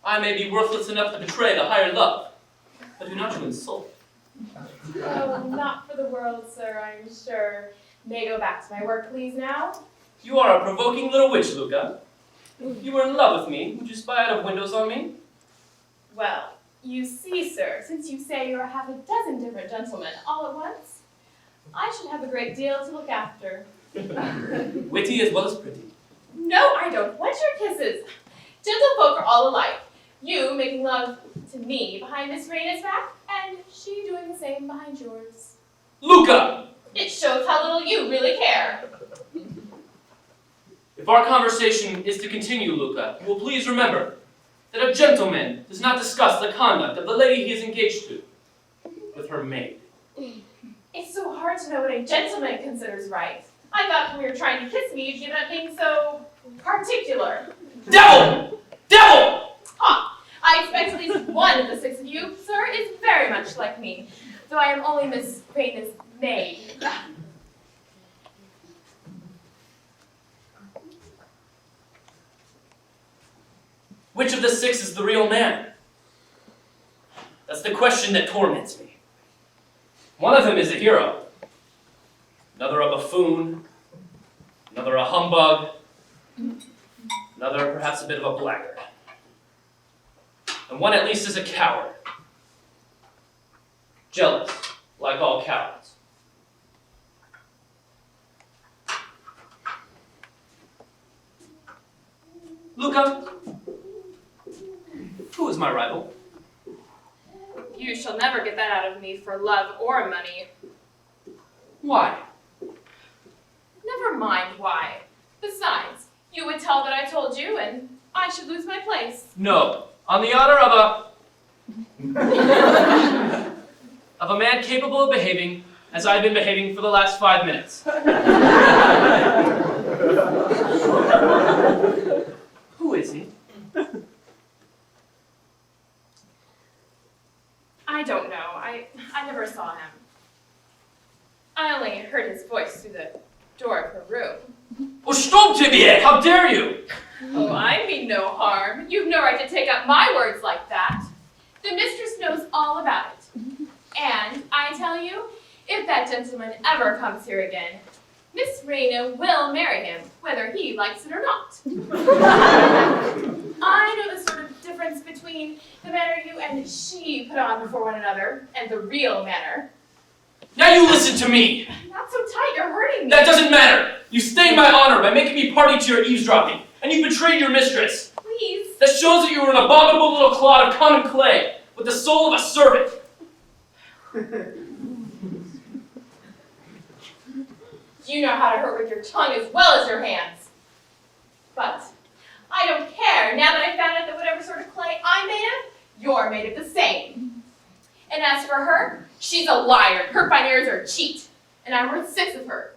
I may be worthless enough to betray the higher love, but do not you insult. Oh, not for the world, sir, I'm sure. May I go back to my work, please, now? You are a provoking little witch, Luca. If you were in love with me, would you spy out of windows on me? Well, you see, sir, since you say you're half a dozen different gentlemen all at once, I should have a great deal to look after. Witty as well as pretty. No, I don't want your kisses. Gentlefolk are all alike. You making love to me behind Miss Raina's back, and she doing the same behind yours. Luca! It shows how little you really care. If If our conversation is to continue, Luca, you will please remember that a gentleman does not discuss the conduct of the lady he is engaged to with her maid. It's so hard to know what a gentleman considers right. I thought when we were trying to kiss me, you'd give up being so particular. Devil! Devil! Ha! I expect at least one of the six of you, sir, is very much like me, though I am only Miss Raina's maid. Which of the six is the real man? That's the question that torments me. One of them is a hero, another a buffoon, another a humbug, another perhaps a bit of a blackguard. And one at least is a coward. Jealous, like all cowards. Luca, who is my rival? You shall never get that out of me for love or money. Why? Never mind why. Besides, you would tell that I told you, and I should lose my place. No, on the honor of a man capable of behaving as I've been behaving for the last 5 minutes. Who is he? I don't know. I never saw him. I only heard his voice through the door of her room. Oh, Troupe! How dare you! Oh, I mean no harm. You've no right to take up my words like that. The mistress knows all about it. And I tell you, if that gentleman ever comes here again, Miss Raina will marry him, whether he likes it or not. I know the sort of difference between the manner you and she put on before one another and the real manner. Now you listen to me! Not so tight, you're hurting me. That doesn't matter! You stained my honor by making me party to your eavesdropping, and you betrayed your mistress. Please. That shows that you were an abominable little clod of common clay, with the soul of a servant. You know how to hurt with your tongue as well as your hands. But I don't care now that I found out that whatever sort of clay I'm made of, you're made of the same. And as for her, she's a liar. Her fine airs are a cheat. And I'm worth 6 of her.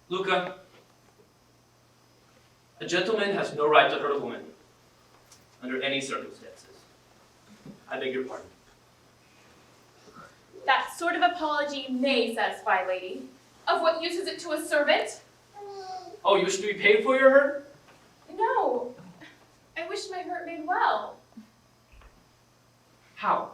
Luca, a gentleman has no right to hurt a woman under any circumstances. I beg your pardon. That sort of apology may satisfy, lady. Of what use is it to a servant? Oh, you wish to be paid for your hurt? No. I wish my hurt made well. How?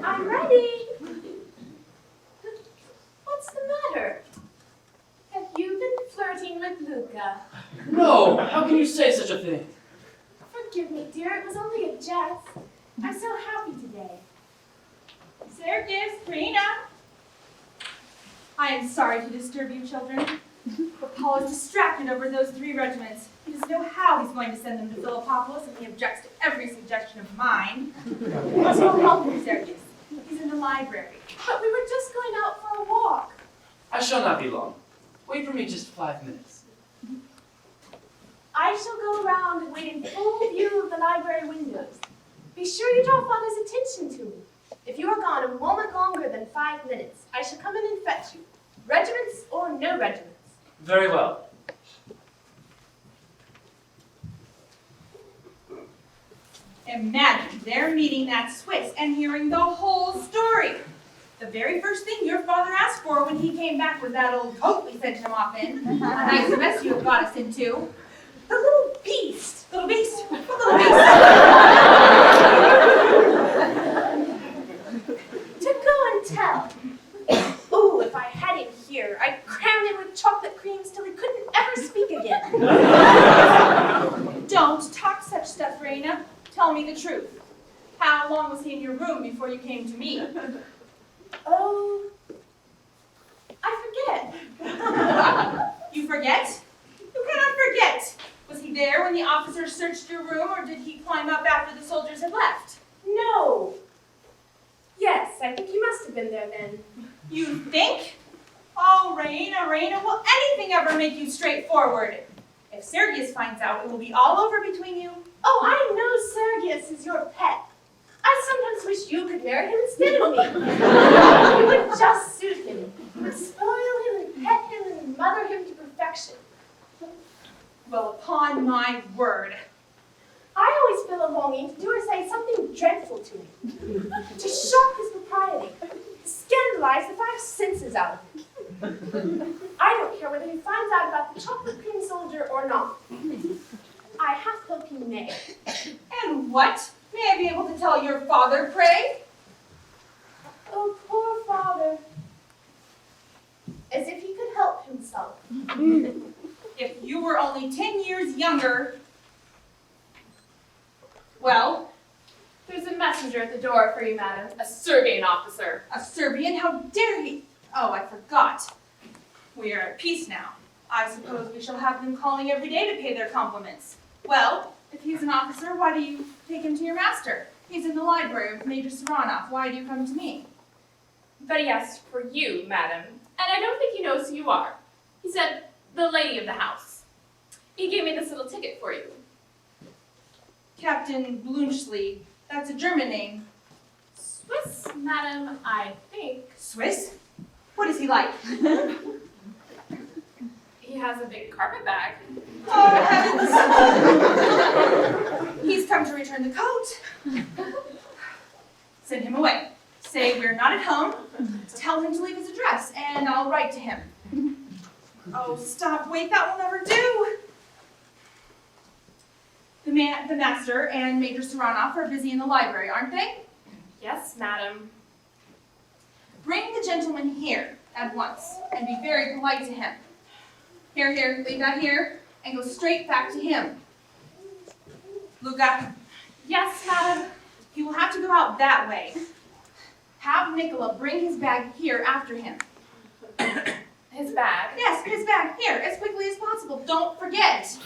I'm ready. What's the matter? Have you been flirting with Luca? No! How can you say such a thing? Forgive me, dear. It was only a jest. I'm so happy today. Sergius, Rena. I am sorry to disturb you, children, but Paul is distracted over those 3 regiments. He doesn't know how he's going to send them to Philippopolis, and he objects to every suggestion of mine. Let's go help him, Sergius. He's in the library. But we were just going out for a walk. I shall not be long. Wait for me just 5 minutes. I shall go around and wait in full view of the library windows. Be sure you draw Father's attention to me. If you are gone a moment longer than 5 minutes, I shall come in and fetch you. Regiments or no regiments. Very well. Imagine their meeting that Swiss and hearing the whole story. The very first thing your father asked for when he came back was that old coat we sent him off in. A nice mess you have got us into. The little beast. Little beast. What little beast? To go and tell. Oh, if I had him here, I'd crown him with chocolate creams till he couldn't ever speak again. Don't talk such stuff, Raina. Tell me the truth. How long was he in your room before you came to me? Oh, I forget. Lorena, will anything ever make you straightforward? If Sergius finds out, it will be all over between you. Oh, I know Sergius is your pet. I sometimes wish you could marry him instead of me. You would just suit him. You would spoil him and pet him and mother him to perfection. Well, upon my word. I always feel a longing to do or say something dreadful to him. To shock his propriety. To scandalize the 5 senses out of him. I don't care whether he finds out about the chocolate cream soldier or not. I half hope he may. And what? May I be able to tell your father, pray? Oh, poor father. As if he could help himself. If you were only 10 years younger. Well, There's a messenger at the door for you, madam. A Serbian officer. a Serbian, how dare he? Oh, I forgot. We are at peace now. I suppose we shall have them calling every day to pay their compliments. Well, if he's an officer, why do you take him to your master? He's in the library with Major Saranov. Why do you come to me? But he asked for you, madam. And I don't think he knows who you are. He said, the lady of the house. He gave me this little ticket for you. Captain Blunchley. That's a German name. Swiss, madam, I think. Swiss? What is he like? He has a big carpet bag. Oh, heavens! He's come to return the coat. Send him away. Say we're not at home. Tell him to leave his address, and I'll write to him. Oh, stop. Wait, that will never do. The master and Major Saranov are busy in the library, aren't they? Yes, madam. Bring the gentleman here at once, and be very polite to him. Here, leave that here, and go straight back to him. Luca, Yes, madam. he will have to go out that way. Have Nicola bring his bag here after him. His bag. Yes, his bag here, as quickly as possible. Don't forget.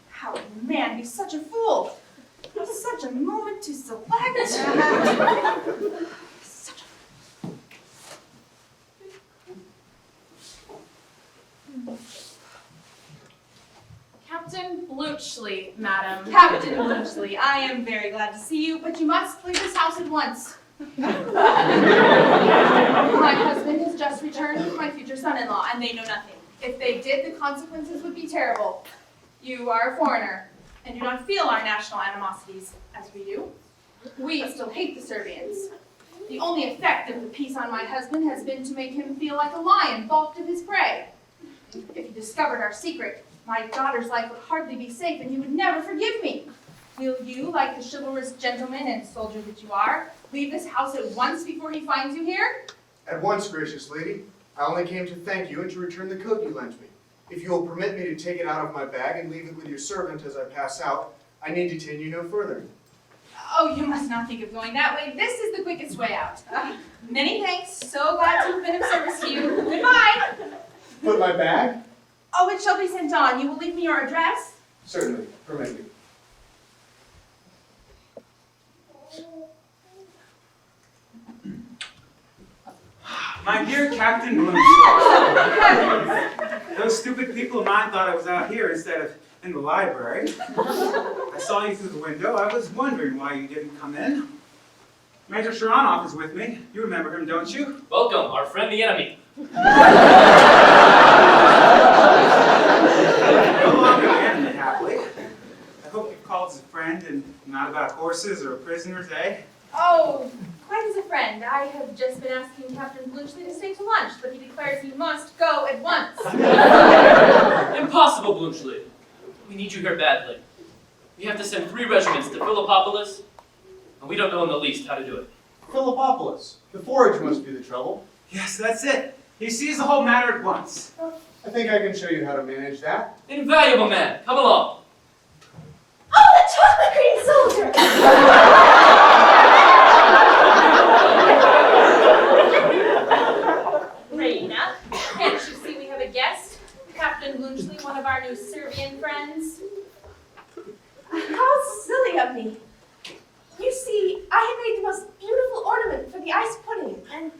How would a man be such a fool? Such a moment to select. Such Captain Blunchley, madam. Captain Blunchley, I am very glad to see you, but you must leave this house at once. My husband has just returned with my future son-in-law, and they know nothing. If they did, the consequences would be terrible. You are a foreigner, and do not feel our national animosities, as we do. We still hate the Serbians. The only effect of the peace on my husband has been to make him feel like a lion balked of his prey. If he discovered our secret, my daughter's life would hardly be safe, and he would never forgive me. Will you, like the chivalrous gentleman and soldier that you are, leave this house at once before he finds you here? At once, gracious lady. I only came to thank you and to return the coat you lent me. If you will permit me to take it out of my bag and leave it with your servant as I pass out, I need detain you no further. Oh, you must not think of going that way. This is the quickest way out. Many thanks. So glad to have been of service to you. Goodbye. Put my bag? Oh, it shall be sent on. You will leave me your address? Certainly. Permit me. My dear Captain Bloom, those stupid people of mine thought I was out here instead of in the library. I saw you through the window. I was wondering why you didn't come in. Major Saranov is with me. You remember him, don't you? Welcome, our friend the enemy. No longer the enemy, happily. I hope you called as a friend and not about horses or prisoners, eh? Oh, quite as a friend. I have just been asking Captain Blunchley to stay to lunch, but he declares he must go at once. Impossible, Blunchley. We need you here badly. We have to send 3 regiments to Philippopolis, and we don't know in the least how to do it. Philippopolis. The forage must be the trouble. Yes, that's it. He sees the whole matter at once. I think I can show you how to manage that. Invaluable man, come along. Oh, the chocolate cream soldier! Reina, can't you see we have a guest? Captain Blunchley, one of our new Serbian friends. How silly of me. You see, I had made the most beautiful ornament for the ice pudding, and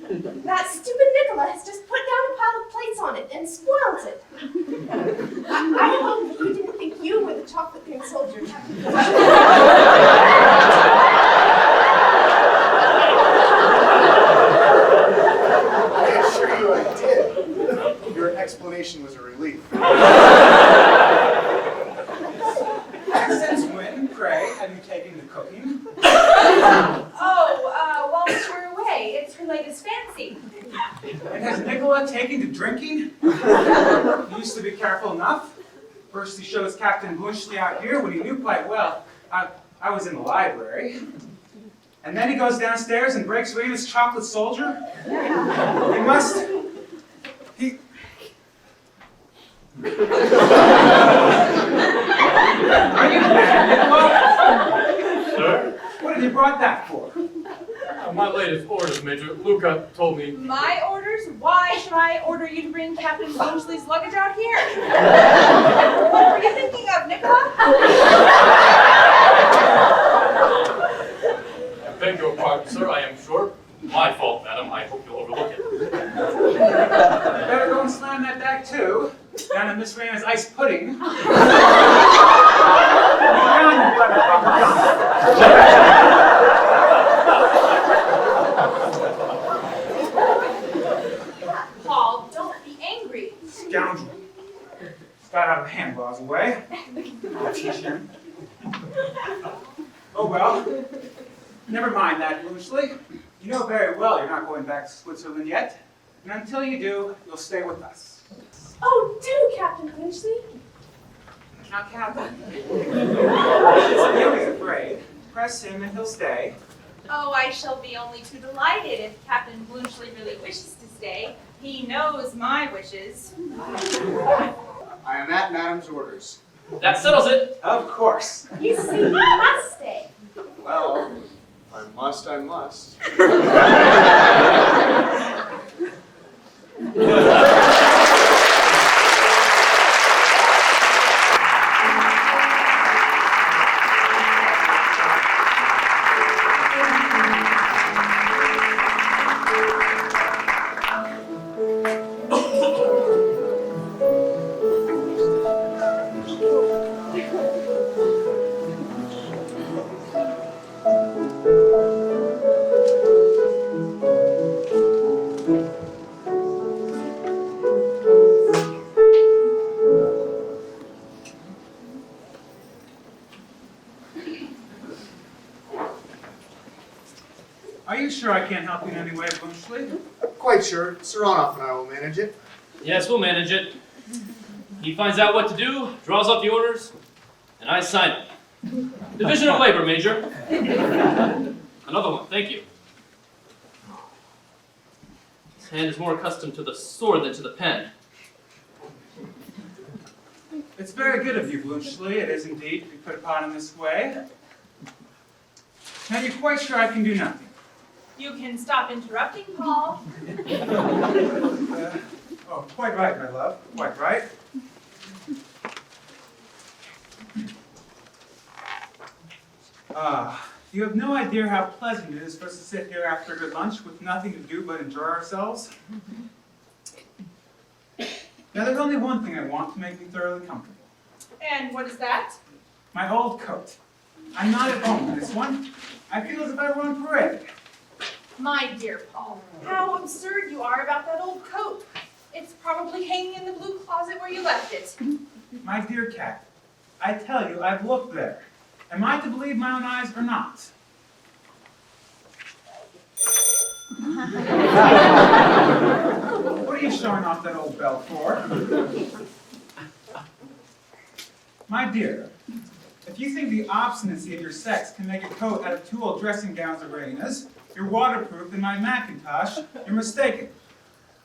that stupid Nicola has just put down a pile of plates on it and spoiled it. I hope you didn't think you were the chocolate cream soldier, Captain. I assure you I did. Your explanation was a relief. Since when, pray, have you taken to cooking? Whilst we're away, it's her latest fancy. And has Nicola taken to drinking? He used to be careful enough. First he shows Captain Blunchley out here when he knew quite well I was in the library. And then he goes downstairs and breaks Rena's chocolate soldier. He... Are you Nicola? Sir? What have you brought that for? My latest orders, Major. Luca told me. My orders? Why should I order you to bring Captain Blunchley's luggage out here? What were you thinking of, Nicola? I beg your pardon, sir. I am sure. My fault, madam. I hope you'll overlook it. Better go and slam that bag too. Down in Miss Rena's ice pudding. Paul, don't be angry. Scoundrel. Got out of hand while I was away. I'll teach him. Oh well. Never mind that, Blunchley. You know very well you're not going back to Switzerland yet. And until you do, you'll stay with us. Oh, do, Captain Blunchley. Now, Captain. He's afraid. Press him and he'll stay. Oh, I shall be only too delighted if Captain Blunchley really wishes to stay. He knows my wishes. I am at Madam's orders. That settles it. Of course. You see, you must stay. Well, I must, I must. Are you sure I can't help you in any way, Blunchley? Quite sure. Saranoff and I will manage it. Yes, we'll manage it. He finds out what to do, draws up the orders, and I sign it. Division of labor, Major. Another one, thank you. His hand is more accustomed to the sword than to the pen. It's very good of you, Blunchley. It is indeed to be put upon in this way. Now, you're quite sure I can do nothing. You can stop interrupting, Paul. Oh, quite right, my love. Quite right. You have no idea how pleasant it is for us to sit here after a good lunch with nothing to do but enjoy ourselves. Now, there's only one thing I want to make me thoroughly comfortable. And what is that? My old coat. I'm not at home in this one. I feel as if I were on parade. My dear Paul, how absurd you are about that old coat. It's probably hanging in the blue closet where you left it. My dear cat, I tell you, I've looked there. Am I to believe my own eyes or not? What are you showing off that old belt for? My dear, if you think the obstinacy of your sex can make a coat out of 2 old dressing gowns of Raina's, you're waterproof in my Macintosh, you're mistaken.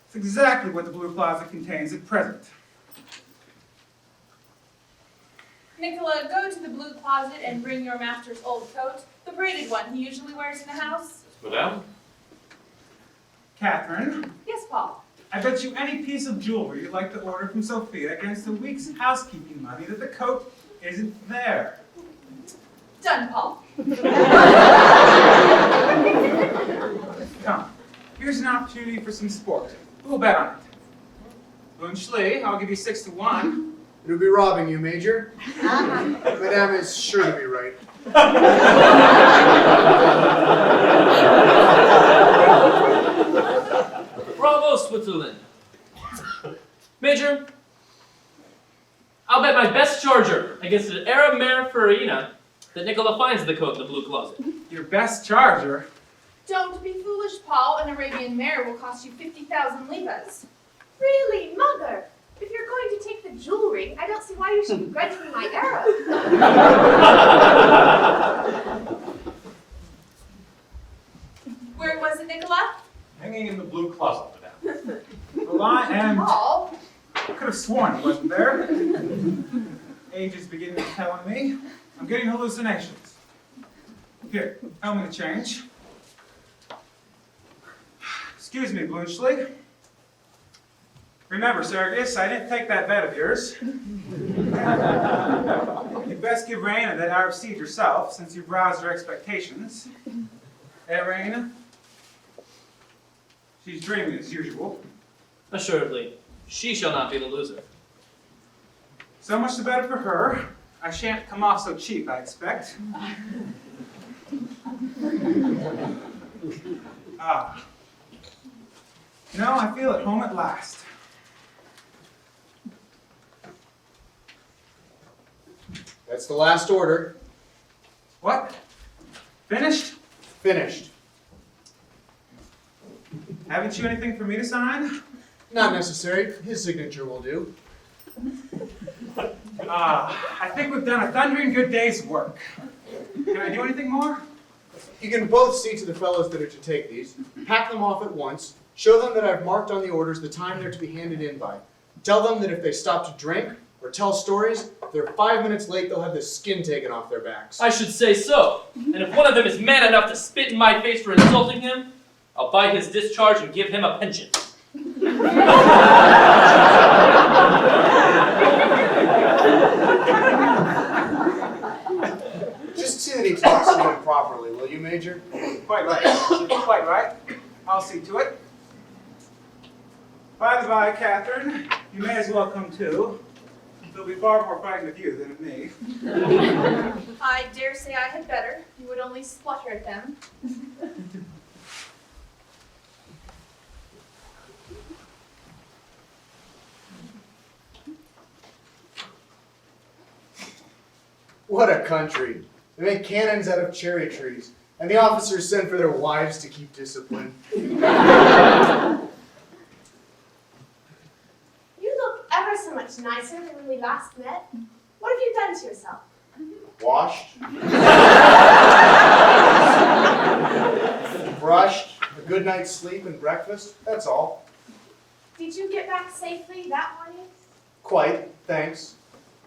It's exactly what the blue closet contains at present. Nicola, go to the blue closet and bring your master's old coat, the braided one he usually wears in the house. Madame? Catherine, Yes, Paul. I bet you any piece of jewelry you'd like to order from Sophia against a week's housekeeping money that the coat isn't there. Done, Paul. Come, here's an opportunity for some sport. We'll bet on it. Blunchley, I'll give you 6 to 1. It'll be robbing you, Major. Madame is sure to be right. Bravo, Switzerland. Major, I'll bet my best charger against an Arab mare Farina that Nicola finds the coat in the blue closet. Your best charger? Don't be foolish, Paul. An Arabian mare will cost you 50,000 levas. Really, Mother? If you're going to take the jewelry, I don't see why you should grudge me my arrow. Where was it, Nicola? Hanging in the blue closet, madame. Well, I am... Paul? I could have sworn it wasn't there. Age is beginning to tell on me. I'm getting hallucinations. Here, tell me to change. Excuse me, Blunchley. Remember, Sergius, I didn't take that bet of yours. You'd best give Raina that Arab seed yourself, since you've roused her expectations. Eh, Raina? She's dreaming as usual. Assuredly, she shall not be the loser. So much the better for her. I shan't come off so cheap, I expect. Ah. No, I feel at home at last. That's the last order. What? Finished? Finished. Haven't you anything for me to sign? Not necessary. His signature will do. I think we've done a thundering good day's work. Can I do anything more? You can both see to the fellows that are to take these, pack them off at once, show them that I've marked on the orders the time they're to be handed in by. Tell them that if they stop to drink or tell stories, if they're 5 minutes late, they'll have the skin taken off their backs. I should say so. And if one of them is man enough to spit in my face for insulting him, I'll buy his discharge and give him a pension. Just see that he talks to them properly, will you, Major? Quite right. Quite right. I'll see to it. By the by, Catherine, you may as well come too. There'll be far more fighting with you than with me. I dare say I had better. You would only splutter at them. What a country. They make cannons out of cherry trees, and the officers send for their wives to keep discipline. You look ever so much nicer than when we last met. What have you done to yourself? Washed. Brushed. A good night's sleep and breakfast. That's all. Did you get back safely that morning? Quite, thanks.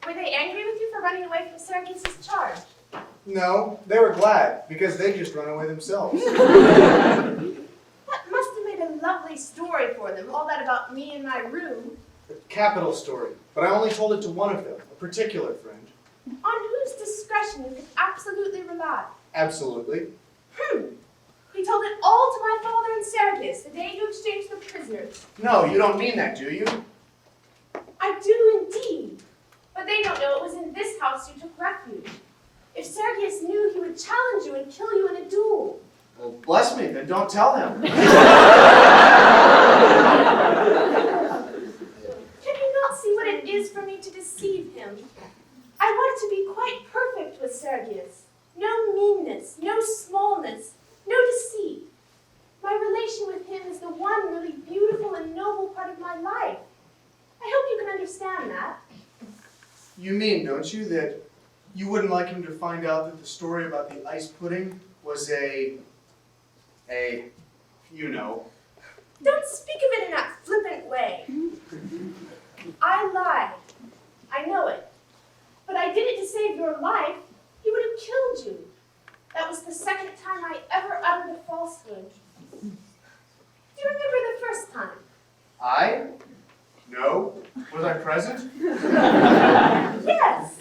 Were they angry with you for running away from Sergius's charge? No, they were glad, because they just run away themselves. That must have made a lovely story for them, all that about me in my room. A capital story, but I only told it to one of them, a particular friend. On whose discretion you could absolutely rely. Absolutely. He told it all to my father and Sergius the day you exchanged the prisoners. No, you don't mean that, do you? I do indeed. But they don't know it was in this house you took refuge. If Sergius knew, he would challenge you and kill you in a duel. Well, bless me, then don't tell him. Can you not see what it is for me to deceive him? I want to be quite perfect with Sergius. No meanness, no smallness, no deceit. My relation with him is the one really beautiful and noble part of my life. I hope you can understand that. You mean, don't you, that you wouldn't like him to find out that the story about the ice pudding was you know. Don't speak of it in that flippant way. I lied. I know it. But I did it to save your life. He would have killed you. That was the second time I ever uttered a falsehood. Do you remember the first time? I? No. Was I present? Yes.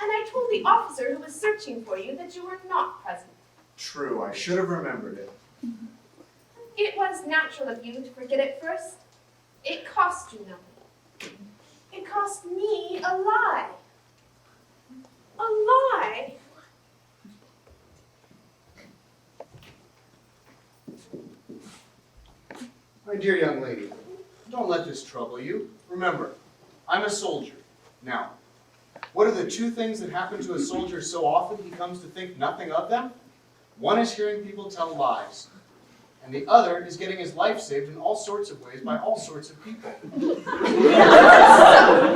And I told the officer who was searching for you that you were not present. True, I should have remembered it. It was natural of you to forget at first. It cost you nothing. It cost me a lie. A lie? My dear young lady, don't let this trouble you. Remember, I'm a soldier. Now, what are the two things that happen to a soldier so often he comes to think nothing of them? One is hearing people tell lies, and the other is getting his life saved in all sorts of ways by all sorts of people. So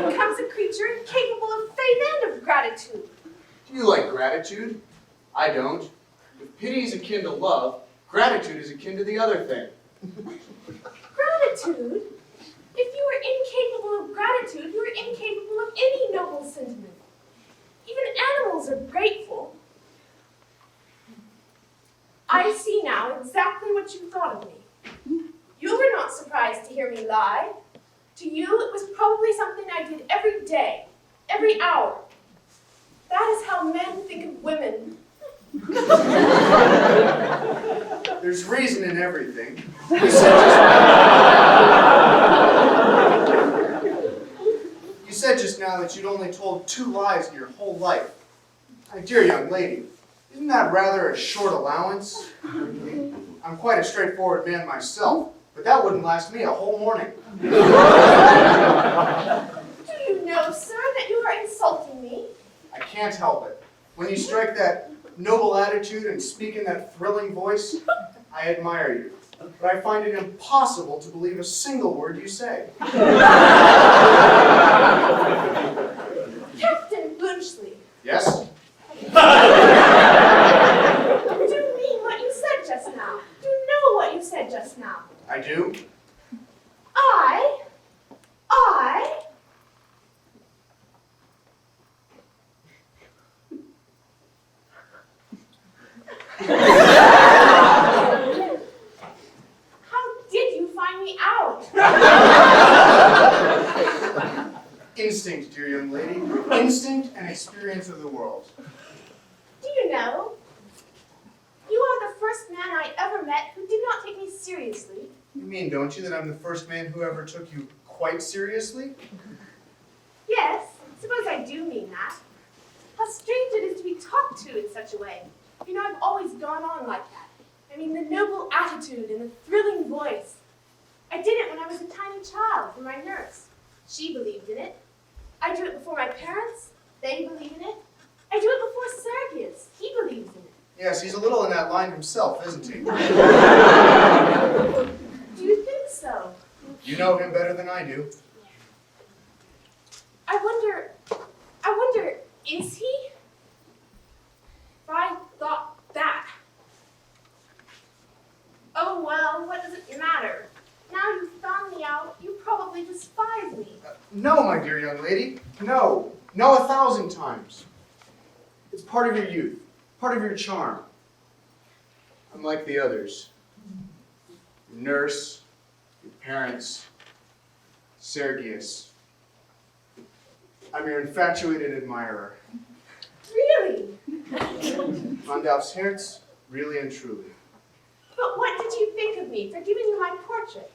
becomes a creature incapable of faith and of gratitude. Do you like gratitude? I don't. If pity is akin to love, gratitude is akin to the other thing. Gratitude? If you are incapable of gratitude, you are incapable of any noble sentiment. Even animals are grateful. I see now exactly what you thought of me. You were not surprised to hear me lie. To you, it was probably something I did every day, every hour. That is how men think of women. There's reason in everything. You said just now that you'd only told 2 lies in your whole life. My dear young lady, isn't that rather a short allowance? I'm quite a straightforward man myself, but that wouldn't last me a whole morning. Do you know, sir, that you are insulting me? I can't help it. When you strike that noble attitude and speak in that thrilling voice, I admire you. But I find it impossible to believe a single word you say. Captain Blunchley, Yes? do you mean what you said just now? Do you know what you said just now? I do? I How did you find me out? Instinct, dear young lady. Instinct and experience of the world. Do you know? You are the first man I ever met who did not take me seriously. You mean, don't you, that I'm the first man who ever took you quite seriously? Yes, suppose I do mean that. How strange it is to be talked to in such a way. You know, I've always gone on like that. I mean, the noble attitude and the thrilling voice. I did it when I was a tiny child for my nurse. She believed in it. I do it before my parents. They believe in it. I do it before Sergius. He believes in it. Yes, he's a little in that line himself, isn't he? Do you think so? You know him better than I do. I wonder, is he? If I thought that. Oh well, what does it matter? Now you've found me out, you probably despise me. No, my dear young lady. No. No, 1,000 times. It's part of your youth. Part of your charm. Unlike the others. Your nurse, your parents, Sergius. I'm your infatuated admirer. Really? Von aufs Herz, really and truly. But what did you think of me for giving you my portrait?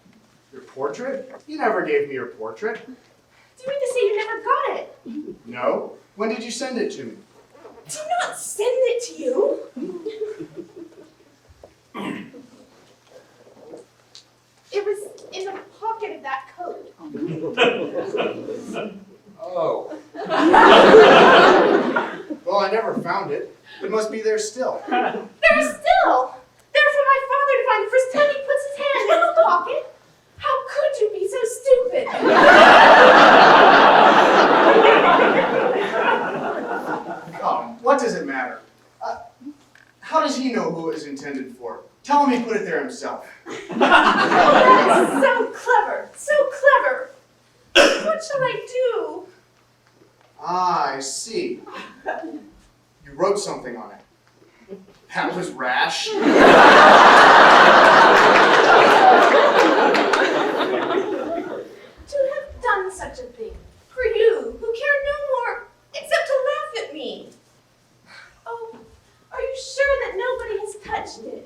Your portrait? You never gave me your portrait. Do you mean to say you never got it? No. When did you send it to me? Did not send it to you? It was in the pocket of that coat. Oh. Well, I never found it. It must be there still. There still! There for my father to find the first time he puts his hand in his pocket? How could you be so stupid? Come, what does it matter? How does he know who it was intended for? Tell him he put it there himself. That is so clever, so clever. What shall I do? Ah, I see. You wrote something on it. That was rash. To have done such a thing for you, who care no more except to laugh at me. Oh, are you sure that nobody has touched it?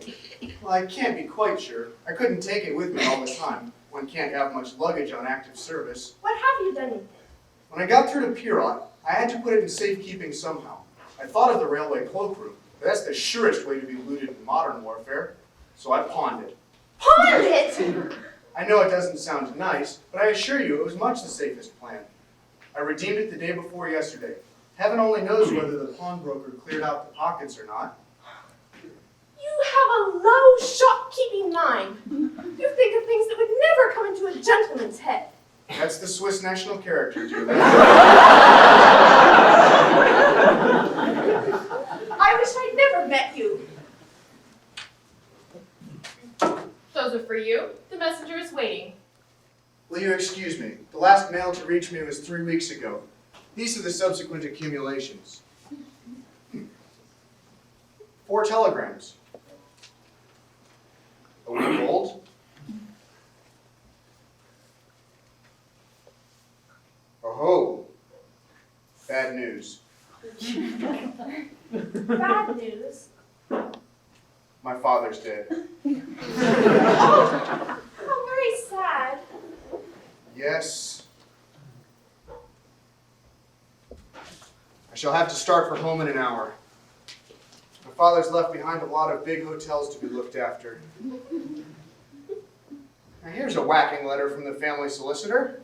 Well, I can't be quite sure. I couldn't take it with me all the time. When One can't have much luggage on active service. What have you done with it? When I got through to Pierrot, I had to put it in safekeeping somehow. I thought of the railway cloakroom, but that's the surest way to be looted in modern warfare, so I pawned it. Pawned it! I know it doesn't sound nice, but I assure you it was much the safest plan. I redeemed it the day before yesterday. Heaven only knows whether the pawnbroker cleared out the pockets or not. You have a low shopkeeping mind. You think of things that would never come into a gentleman's head. That's the Swiss national character, dear. I wish I'd never met you. Those are for you. The messenger is waiting. Will you excuse me? The last mail to reach me was 3 weeks ago. These are the subsequent accumulations. 4 telegrams. A week old. Oh, bad news. Bad news. My father's dead. Oh, how very sad. Yes. I shall have to start for home in an hour. My father's left behind a lot of big hotels to be looked after. Now here's a whacking letter from the family solicitor.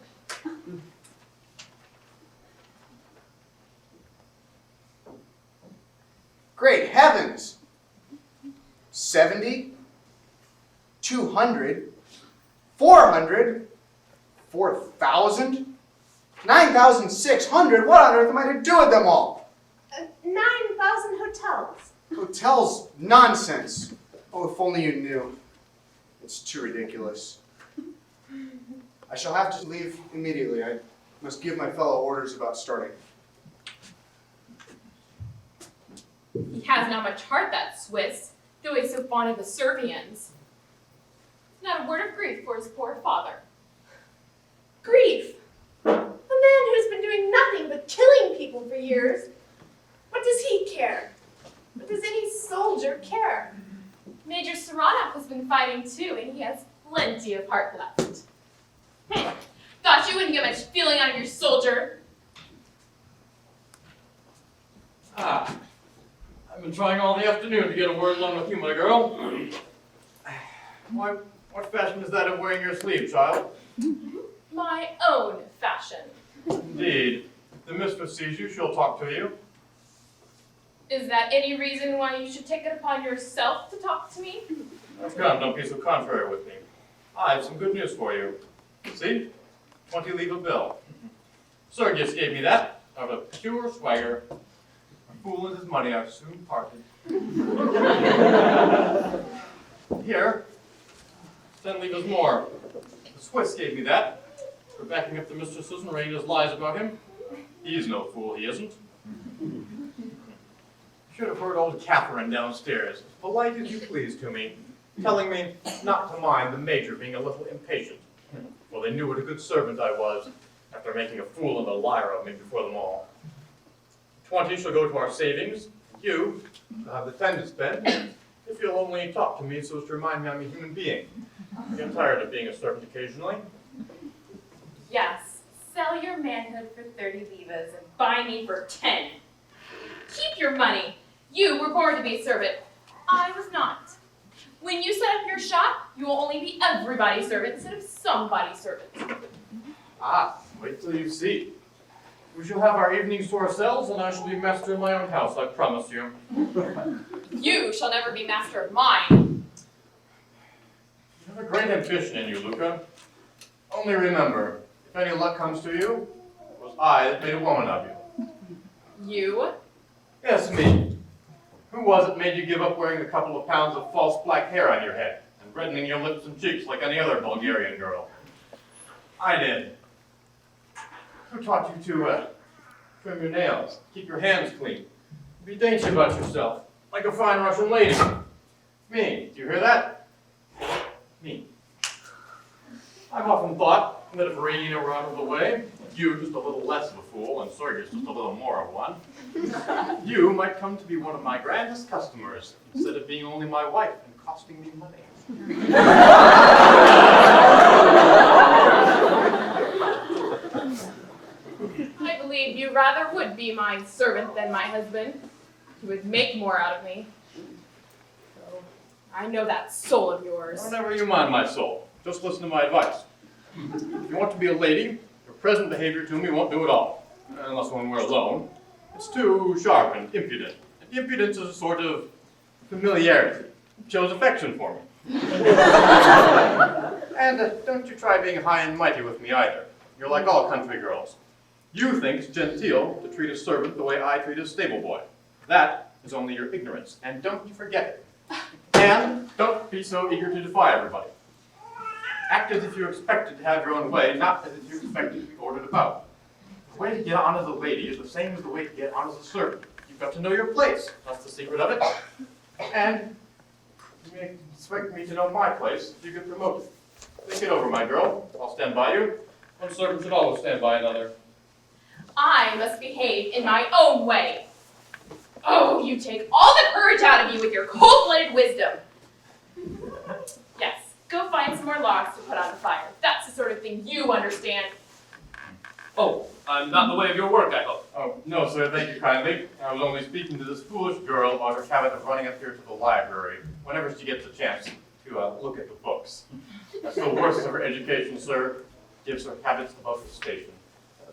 Great heavens! 70, 200, 400, 4,000, 9,600. What on earth am I to do with them all? 9,000 hotels. Hotels, nonsense. Oh, if only you knew. It's too ridiculous. I shall have to leave immediately. I must give my fellow orders about starting. He has not much heart, that Swiss, though he's so fond of the Servians. Not a word of grief for his poor father. Grief. A man who's been doing nothing but killing people for years. What does he care? What does any soldier care? Major Saranac has been fighting too, and he has plenty of heart left. Thought you wouldn't get much feeling out of your soldier. I've been trying all the afternoon to get a word along with you, my girl. What fashion is that of wearing your sleeve, child? My own fashion. Indeed. If the mistress sees you, she'll talk to you. Is that any reason why you should take it upon yourself to talk to me? Come, don't be so contrary with me. I have some good news for you. See? 20 leave a bill. Sergius gave me that out of pure swagger. A fool and his money are soon parted. Here, 10 levers more. The Swiss gave me that for backing up the mistresses and Raina's lies about him. He's no fool, he isn't. You should have heard old Catherine downstairs, as polite as you please to me, telling me not to mind the major being a little impatient. Well, they knew what a good servant I was after making a fool and a liar of me before them all. 20 shall go to our savings. You shall have the 10 to spend, if you'll only talk to me so as to remind me I'm a human being. I get tired of being a servant occasionally. Yes, sell your manhood for 30 levas and buy me for 10. Keep your money. You were born to be a servant. I was not. When you set up your shop, you will only be everybody's servant instead of somebody's servant. Wait till you see. We shall have our evenings to ourselves, and I shall be master in my own house, I promise you. You shall never be master of mine. You have a great ambition in you, Luca. Only remember, if any luck comes to you, it was I that made a woman of you. You? Yes, me. Who was it made you give up wearing a couple of pounds of false black hair on your head and reddening your lips and cheeks like any other Bulgarian girl? I did. Who taught you to trim your nails, keep your hands clean, be dainty about yourself, like a fine Russian lady? Me. Do you hear that? Me. I've often thought that if Raina were out of the way, you just a little less of a fool, and Sergius just a little more of one, you might come to be one of my grandest customers, instead of being only my wife and costing me money. rather would be my servant than my husband. He would make more out of me. Oh, I know that soul of yours. Whenever you mind my soul, just listen to my advice. If you want to be a lady, your present behavior to me won't do at all. Unless when we're alone. It's too sharp and impudent. And impudence is a sort of familiarity. It shows affection for me. And don't you try being high and mighty with me either. You're like all country girls. You think it's genteel to treat a servant the way I treat a stable boy. That is only your ignorance, and don't you forget it. And don't be so eager to defy everybody. Act as if you expected to have your own way, not as if you expected to be ordered about. The way to get on as a lady is the same as the way to get on as a servant. You've got to know your place. That's the secret of it. And you may expect me to know my place if you get promoted. Think it over, my girl. I'll stand by you. One servant should always stand by another. I must behave in my own way. Oh, you take all the courage out of me with your cold-blooded wisdom. Yes, go find some more logs to put on the fire. That's the sort of thing you understand. Oh, I'm not in the way of your work, I hope. Oh, no, sir, thank you kindly. I was only speaking to this foolish girl about her habit of running up here to the library whenever she gets a chance to look at the books. That's the worst of her education, sir. Gives her habits above her station.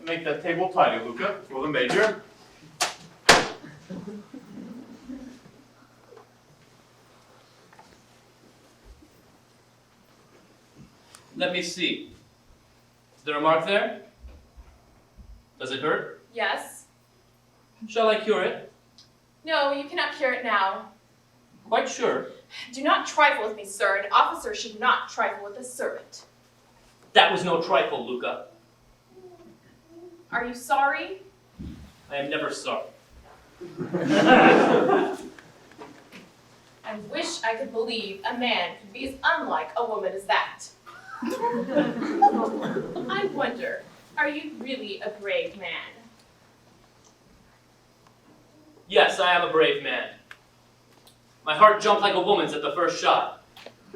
Make that table tidy, Luca, for the major. Let me see. Is there a mark there? Does it hurt? Yes? Shall I cure it? No, you cannot cure it now. Quite sure. Do not trifle with me, sir. An officer should not trifle with a servant. That was no trifle, Luca. Are you sorry? I am never sorry. I wish I could believe a man could be as unlike a woman as that. I wonder, are you really a brave man? Yes, I am a brave man. My heart jumped like a woman's at the first shot,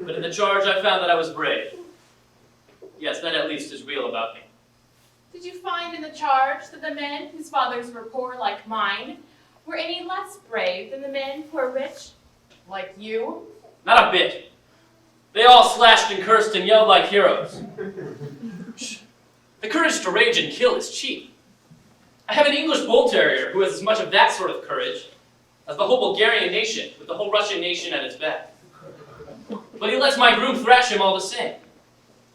but in the charge I found that I was brave. Yes, that at least is real about me. Did you find in the charge that the men whose fathers were poor like mine were any less brave than the men who are rich like you? Not a bit. They all slashed and cursed and yelled like heroes. The courage to rage and kill is cheap. I have an English bull terrier who has as much of that sort of courage as the whole Bulgarian nation with the whole Russian nation at its back. But he lets my groom thrash him all the same.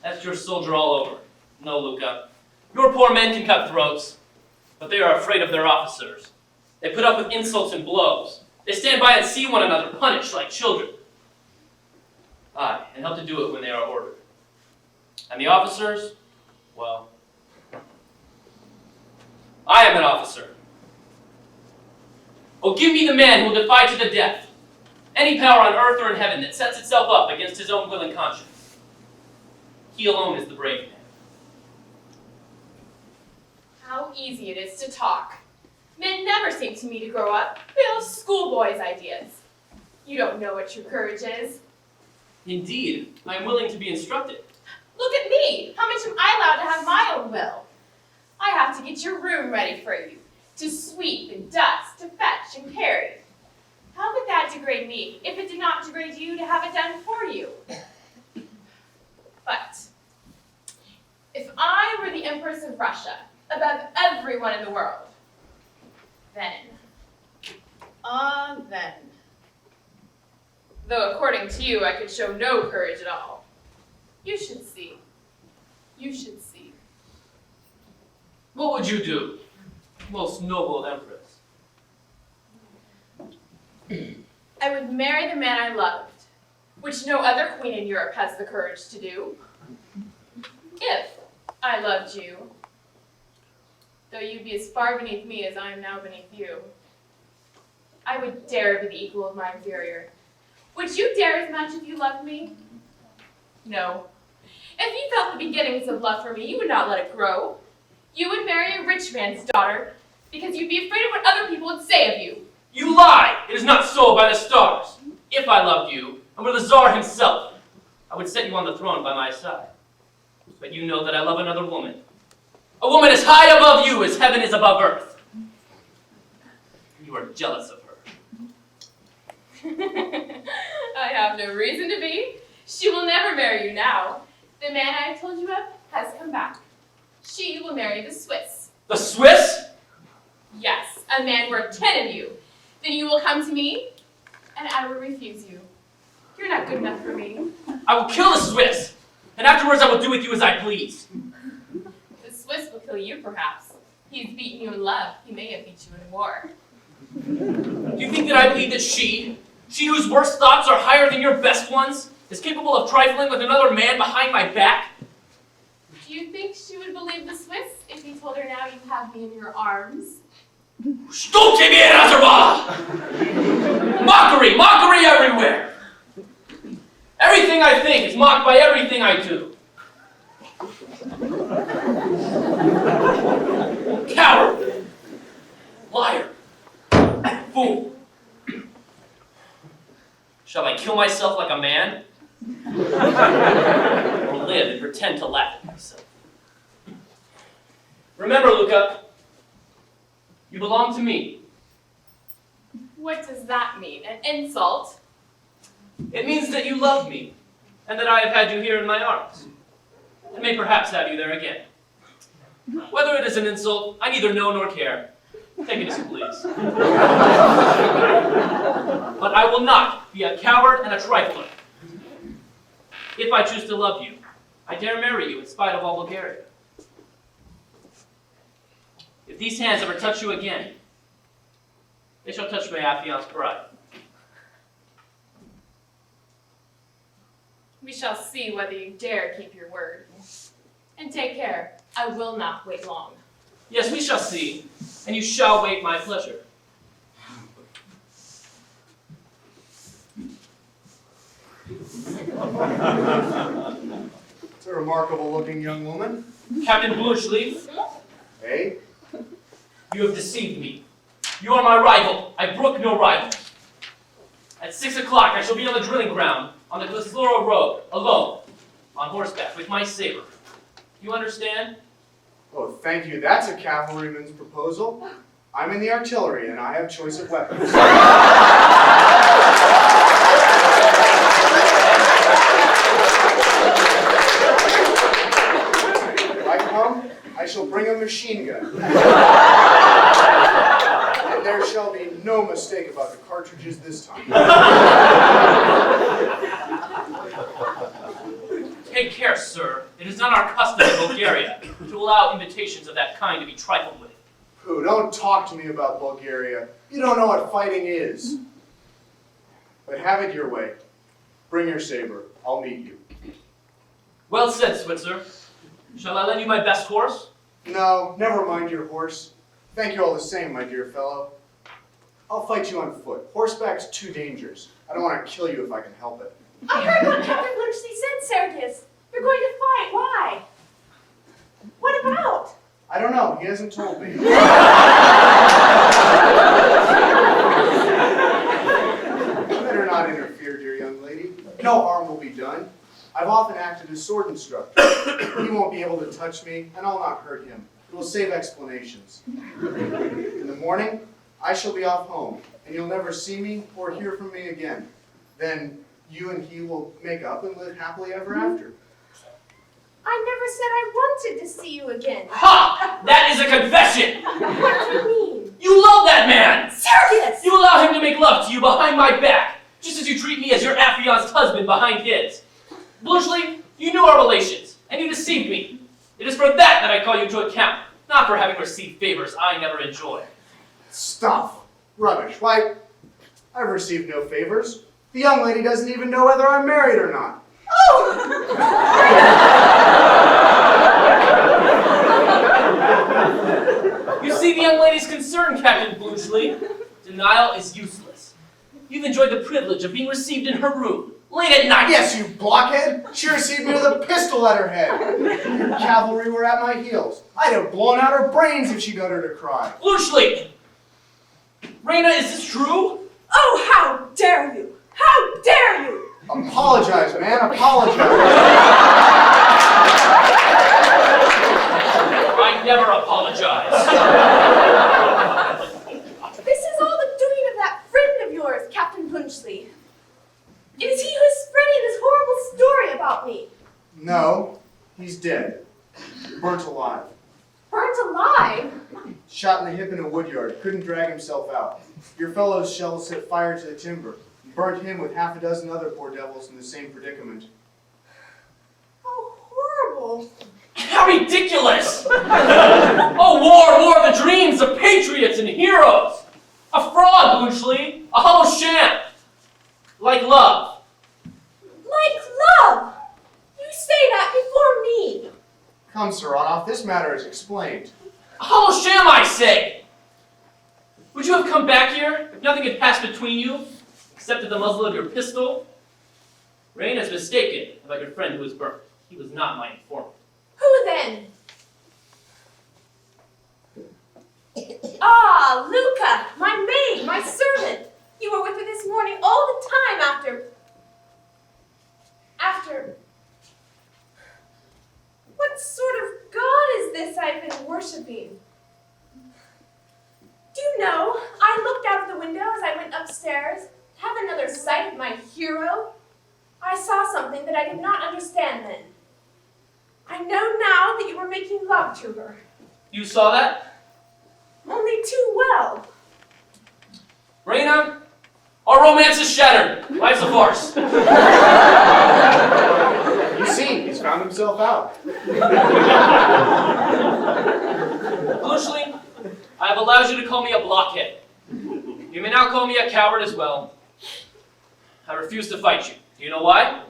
That's your soldier all over. No, Luca. Your poor men can cut throats, but they are afraid of their officers. They put up with insults and blows. They stand by and see one another punished like children. Aye, and help to do it when they are ordered. And the officers, well, I am an officer. Oh, give me the man who will defy to the death any power on earth or in heaven that sets itself up against his own will and conscience. He alone is the brave man. How easy it is to talk. Men never seem to me to grow up. They all have schoolboys' ideas. You don't know what true courage is. Indeed, I am willing to be instructed. Look at me. How much am I allowed to have my own will? I have to get your room ready for you, to sweep and dust, to fetch and carry. How could that degrade me if it did not degrade you to have it done for you? But if I were the Empress of Russia, above everyone in the world, then, then. Though according to you, I could show no courage at all. You should see. You should see. What would you do, most noble Empress? I would marry the man I loved, which no other queen in Europe has the courage to do. If I loved you, though you'd be as far beneath me as I am now beneath you. I would dare be the equal of my inferior. Would you dare as much if you loved me? No. If you felt the beginnings of love for me, you would not let it grow. You would marry a rich man's daughter, because you'd be afraid of what other people would say of you. You lie! It is not so by the stars. If I loved you, and were the Tsar himself, I would set you on the throne by my side. But you know that I love another woman. A woman as high above you as heaven is above earth. You are jealous of her. I have no reason to be. She will never marry you now. The man I have told you of has come back. She will marry the Swiss. The Swiss? Yes, a man worth 10 of you. Then you will come to me, and I will refuse you. You're not good enough for me. I will kill the Swiss, and afterwards I will do with you as I please. The Swiss will kill you, perhaps. He's beaten you in love. He may have beat you in war. Do you think that I believe that she whose worst thoughts are higher than your best ones, is capable of trifling with another man behind my back? Do you think she would believe the Swiss if he told her now you have me in your arms? Stulti mir Azerba! Mockery! Mockery everywhere! Everything I think is mocked by everything I do. Coward! Liar! Fool! Shall I kill myself like a man? Or live and pretend to laugh at myself? Remember, Luca, you belong to me. What does that mean? An insult? It means that you love me, and that I have had you here in my arms, and may perhaps have you there again. Whether it is an insult, I neither know nor care. Take it as you please. But I will not be a coward and a trifler. If I choose to love you, I dare marry you in spite of all Bulgaria. If these hands ever touch you again, they shall touch my affianced bride. We shall see whether you dare keep your word. And take care, I will not wait long. Yes, we shall see, and you shall wait my pleasure. It's a remarkable looking young woman. Captain Bluchleaf, Hey? you have deceived me. You are my rival. I brook no rival. At 6 o'clock, I shall be on the drilling ground, on the Glaslora Road, alone, on horseback, with my saber. You understand? Oh, thank you. That's a cavalryman's proposal. I'm in the artillery, and I have choice of weapons. If I come, I shall bring a machine gun. And there shall be no mistake about the cartridges this time. Take care, sir. It is not our custom in Bulgaria to allow invitations of that kind to be trifled with. Pooh, don't talk to me about Bulgaria. You don't know what fighting is. But have it your way. Bring your saber. I'll meet you. Well said, Switzer. Shall I lend you my best horse? No, never mind your horse. Thank you all the same, my dear fellow. I'll fight you on foot. Horseback's too dangerous. I don't want to kill you if I can help it. I heard what Captain Bluchleaf said, Sergius. You're going to fight. Why? What about? I don't know. He hasn't told me. Better not interfere, dear young lady. No harm will be done. I've often acted as sword instructor. He won't be able to touch me, and I'll not hurt him. It will save explanations. In the morning, I shall be off home, and you'll never see me or hear from me again. Then you and he will make up and live happily ever after. I never said I wanted to see you again. Ha! That is a confession! What do you mean? You love that man! Sergius! You allow him to make love to you behind my back, just as you treat me as your affianced husband behind his. Bluchleaf, you knew our relations, and you deceived me. It is for that I call you to account, not for having received favors I never enjoy. Stuff. Rubbish. Why, I've received no favors. The young lady doesn't even know whether I'm married or not. You see the young lady's concern, Captain Bluchleaf. Denial is useless. You've enjoyed the privilege of being received in her room, late at night. Yes, you blockhead! She received me with a pistol at her head. Your cavalry were at my heels. I'd have blown out her brains if she'd uttered a cry. Bluchleaf! Raina, is this true? Oh, how dare you! How dare you! Apologize, man, apologize. I never apologize. This is all the alive? Shot in the hip in a woodyard, couldn't drag himself out. Your fellow's shell set fire to the timber, and burnt him with half a dozen other poor devils in the same predicament. How horrible. How ridiculous! Oh, war of the dreams of patriots and heroes! A fraud, Blunchley! A hollow sham! Like love. Like love! You say that before me. Come, Sir Onoff, this matter is explained. A hollow sham, I say! Would you have come back here if nothing had passed between you, except at the muzzle of your pistol? Rain is mistaken about your friend who was burnt. He was not my informant. Who then? Ah, Luca, my maid, my servant. You were with her this morning all the time after... What sort of god is this I've been worshipping? Do you know, I looked out of the window as I went upstairs to have another sight of my hero. I saw something that I did not understand then. I know now that you were making love to her. You saw that? Only too well. Raina, our romance is shattered. Life's a farce. You see, he's found himself out. Blunchley, I have allowed you to call me a blockhead. You may now call me a coward as well. I refuse to fight you. Do you know why?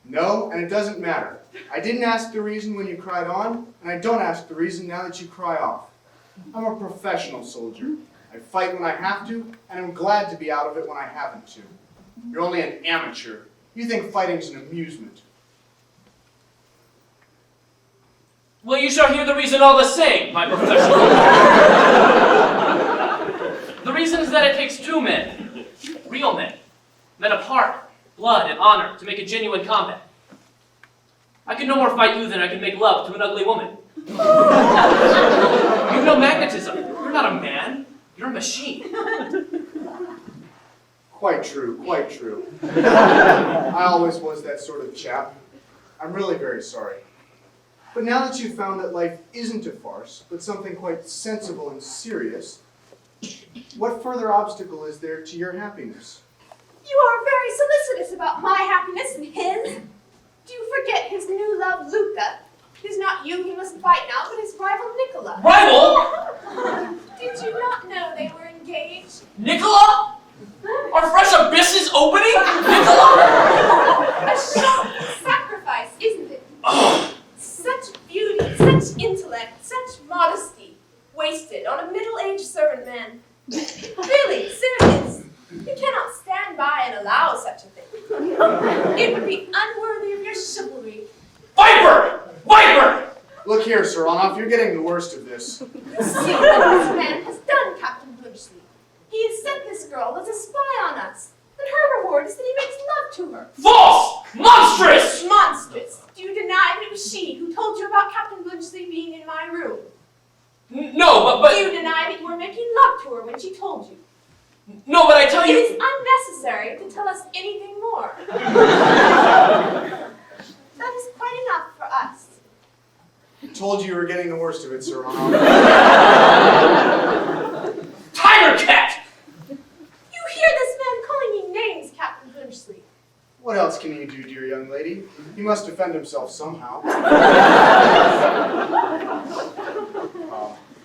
No, and it doesn't matter. I didn't ask the reason when you cried on, and I don't ask the reason now that you cry off. I'm a professional soldier. I fight when I have to, and I'm glad to be out of it when I haven't to. You're only an amateur. You think fighting's an amusement. Well, you shall hear the reason all the same, my professional. The reason is that it takes two men, real men of heart, blood, and honor to make a genuine combat. I can no more fight you than I can make love to an ugly woman. You have no magnetism. You're not a man. You're a machine. Quite true, quite true. I always was that sort of chap. I'm really very sorry. But now that you've found that life isn't a farce, but something quite sensible and serious, what further obstacle is there to your happiness? You are very solicitous about my happiness and his. Do you forget his new love, Luca? It is not you he must fight now, but his rival, Nicola. Rival? Did you not know they were engaged? Nicola? Our fresh abyss is opening? Nicola? A shocking sacrifice, isn't it? Such beauty, such intellect, such modesty, wasted on a middle-aged servant man. Really, serious. You cannot stand by and allow such a thing. It would be unworthy of your chivalry. Viper! Viper! Look here, Sir Onoff, you're getting the worst of this. You see what this man has done, Captain Blunchley. He has sent this girl as a spy on us, and her reward is that he makes love to her. False! Monstrous! Monstrous! Do you deny that it was she who told you about Captain Blunchley being in my room? No, but... Do you deny that you were making love to her when she told you? No, but I tell It you... is unnecessary to tell us anything more. That is quite enough for us. Told you were getting the worst of it, Sir Onoff. Tiger cat! You hear this man calling me names, Captain Blunchley. What else can he do, dear young lady? He must defend himself somehow.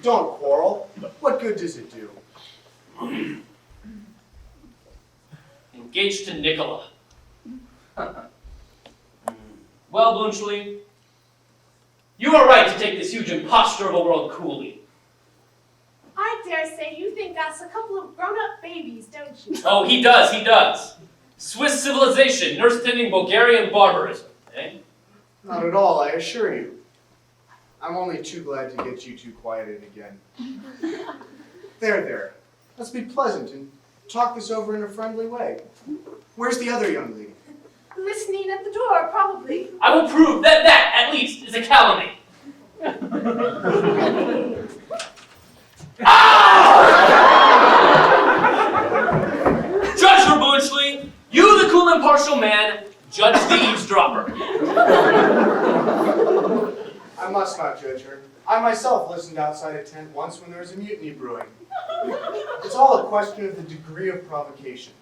Don't quarrel. What good does it do? Engaged to Nicola. Well, Blunchley, you are right to take this huge imposture of a world coolly. I dare say you think us a couple of grown-up babies, don't you? Oh, he does. Swiss civilization, nurse-tending Bulgarian barbarism, eh? Not at all, I assure you. I'm only too glad to get you two quieted again. There. Let's be pleasant and talk this over in a friendly way. Where's the other young lady? Listening at the door, probably. I will prove that, at least, is a calumny. Judge her, Blunchley. You, the cool, impartial man, judge the eavesdropper. I must not judge her. I I myself listened outside a tent once when there was a mutiny brewing. It's all a question of the degree of provocation.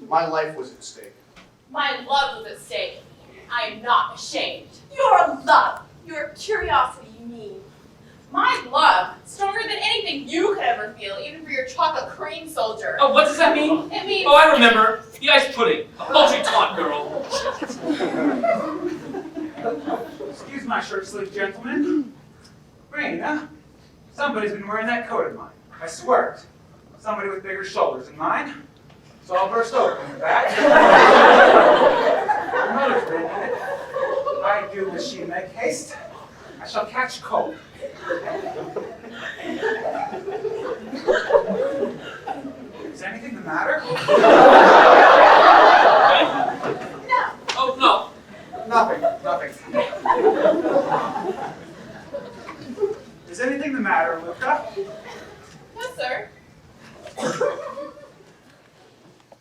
My life was at stake. My love was at stake. I am not ashamed. Your love, your curiosity, you mean. My love, stronger than anything you could ever feel, even for your chocolate cream soldier. Oh, what does that mean? It means... Oh, I remember. The ice pudding. A paltry taunt, girl. Excuse my shirt sleeve, gentlemen. Raina, somebody's been wearing that coat of mine. I swear it. Somebody with bigger shoulders than mine. So I'll burst open in the back. Your mother's been in it. I do wish she'd make haste. I shall catch cold. Is anything the matter? No. Oh, no. Nothing. Is anything the matter, Luca? No, sir.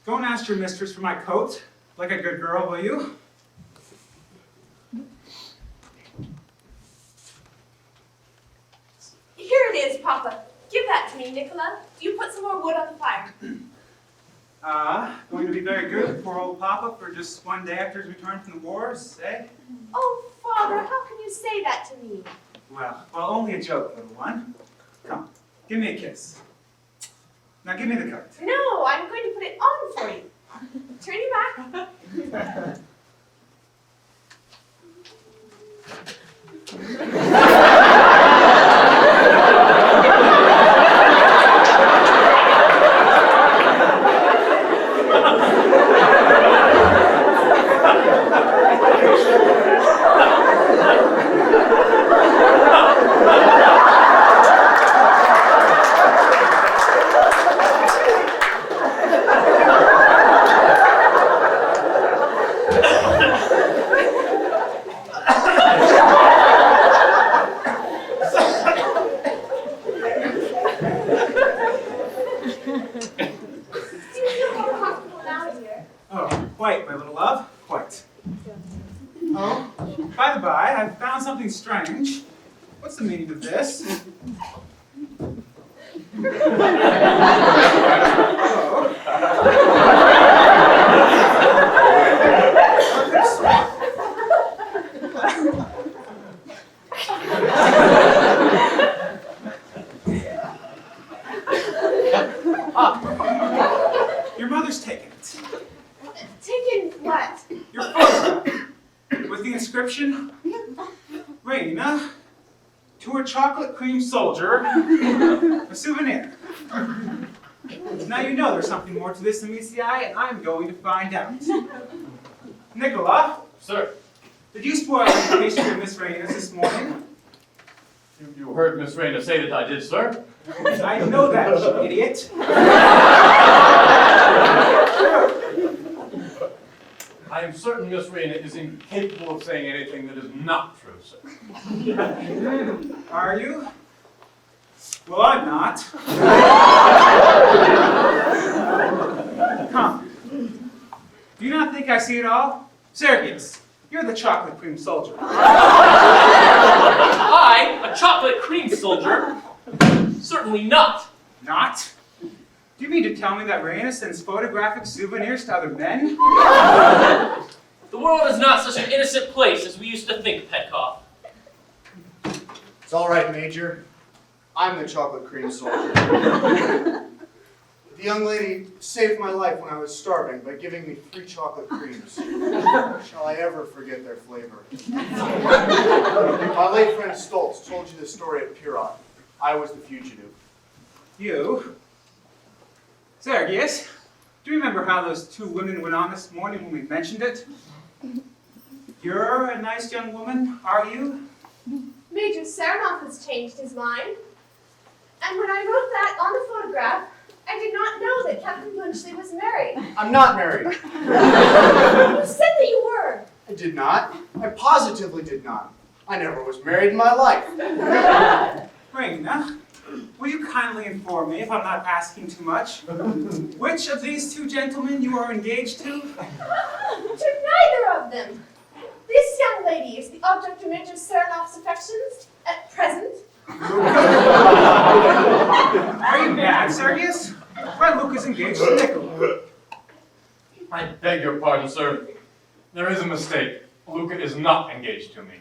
Don't ask your mistress for my coat, like a good girl, will you? Here it is, Papa. Give that to me, Nicola. You put some more wood on the fire. Going to be very good for old Papa for just one day after his return from the wars, eh? Oh, Father, how can you say that to me? Well, only a joke, little one. Come, give me a kiss. Now give me the coat. No, I'm going to put it on for you. Turn your back. Quite, my little love, quite. Oh, by the by, I've found something strange. What's the meaning of this? Your mother's taken it. Taken what? Your photograph with the inscription, Raina, to her chocolate cream soldier, a souvenir. Now you know there's something more to this than meets the eye, and I'm going to find out. Nicola, Sir, did you spoil the invitation to Miss Raina's this morning? you heard Miss Raina say that I did, sir? I know that, you idiot. I am certain Miss Raina is incapable of saying anything that is not true, sir. Are you? Well, I'm not. Come. Do you not think I see it all? Sergius, you're the chocolate cream soldier. I, a chocolate cream soldier? Certainly not. Not? Do you mean to tell me that Raina sends photographic souvenirs to other men? The world is not such an innocent place as we used to think, Petkoff. It's all right, Major. I'm the chocolate cream soldier. The young lady saved my life when I was starving by giving me free chocolate creams. Shall I ever forget their flavor? My late friend Stoltz told you the story at Pirot. I was the fugitive. You? Sergius, do you remember how those two women went on this morning when we mentioned it? You're a nice young woman, are you? Major Saranoff has changed his mind. And when I wrote that on the photograph, I did not know that Captain Blunchley was married. I'm not married. You said that you were. I did not. I positively did not. I never was married in my life. Raina, will you kindly inform me, if I'm not asking too much, which of these two gentlemen you are engaged to? To neither of them. This young lady is the object of Major Saranoff's affections, At present, Are you mad, Sergius? Why, Luca's engaged to Nicola. I beg your pardon, sir. There is a mistake. Luca is not engaged to me.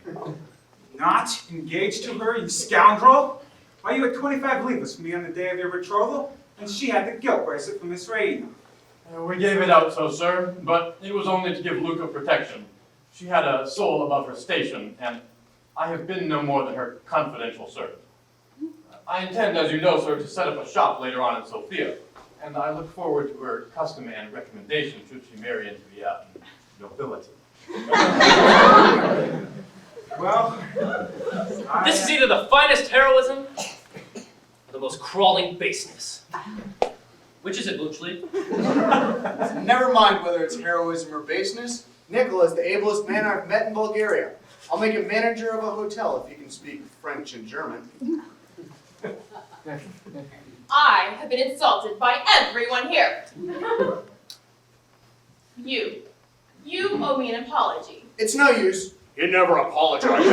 Not engaged to her, you scoundrel? Why, you had 25 livres from me on the day of your betrothal, and she had the guilt bracelet from Miss Raina. We gave it out so, sir, but it was only to give Luca protection. She had a soul above her station, and I have been no more than her confidential servant. I intend, as you know, sir, to set up a shop later on in Sofia, and I look forward to her custom and recommendation should she marry into the nobility. Well, This is either the finest heroism or the most crawling baseness. Which is it, Bluchleaf? Never mind whether it's heroism or baseness. Nicola is the ablest man I've met in Bulgaria. I'll make him manager of a hotel if he can speak French and German. I have been insulted by everyone here. You owe me an apology. It's no use. You never apologize.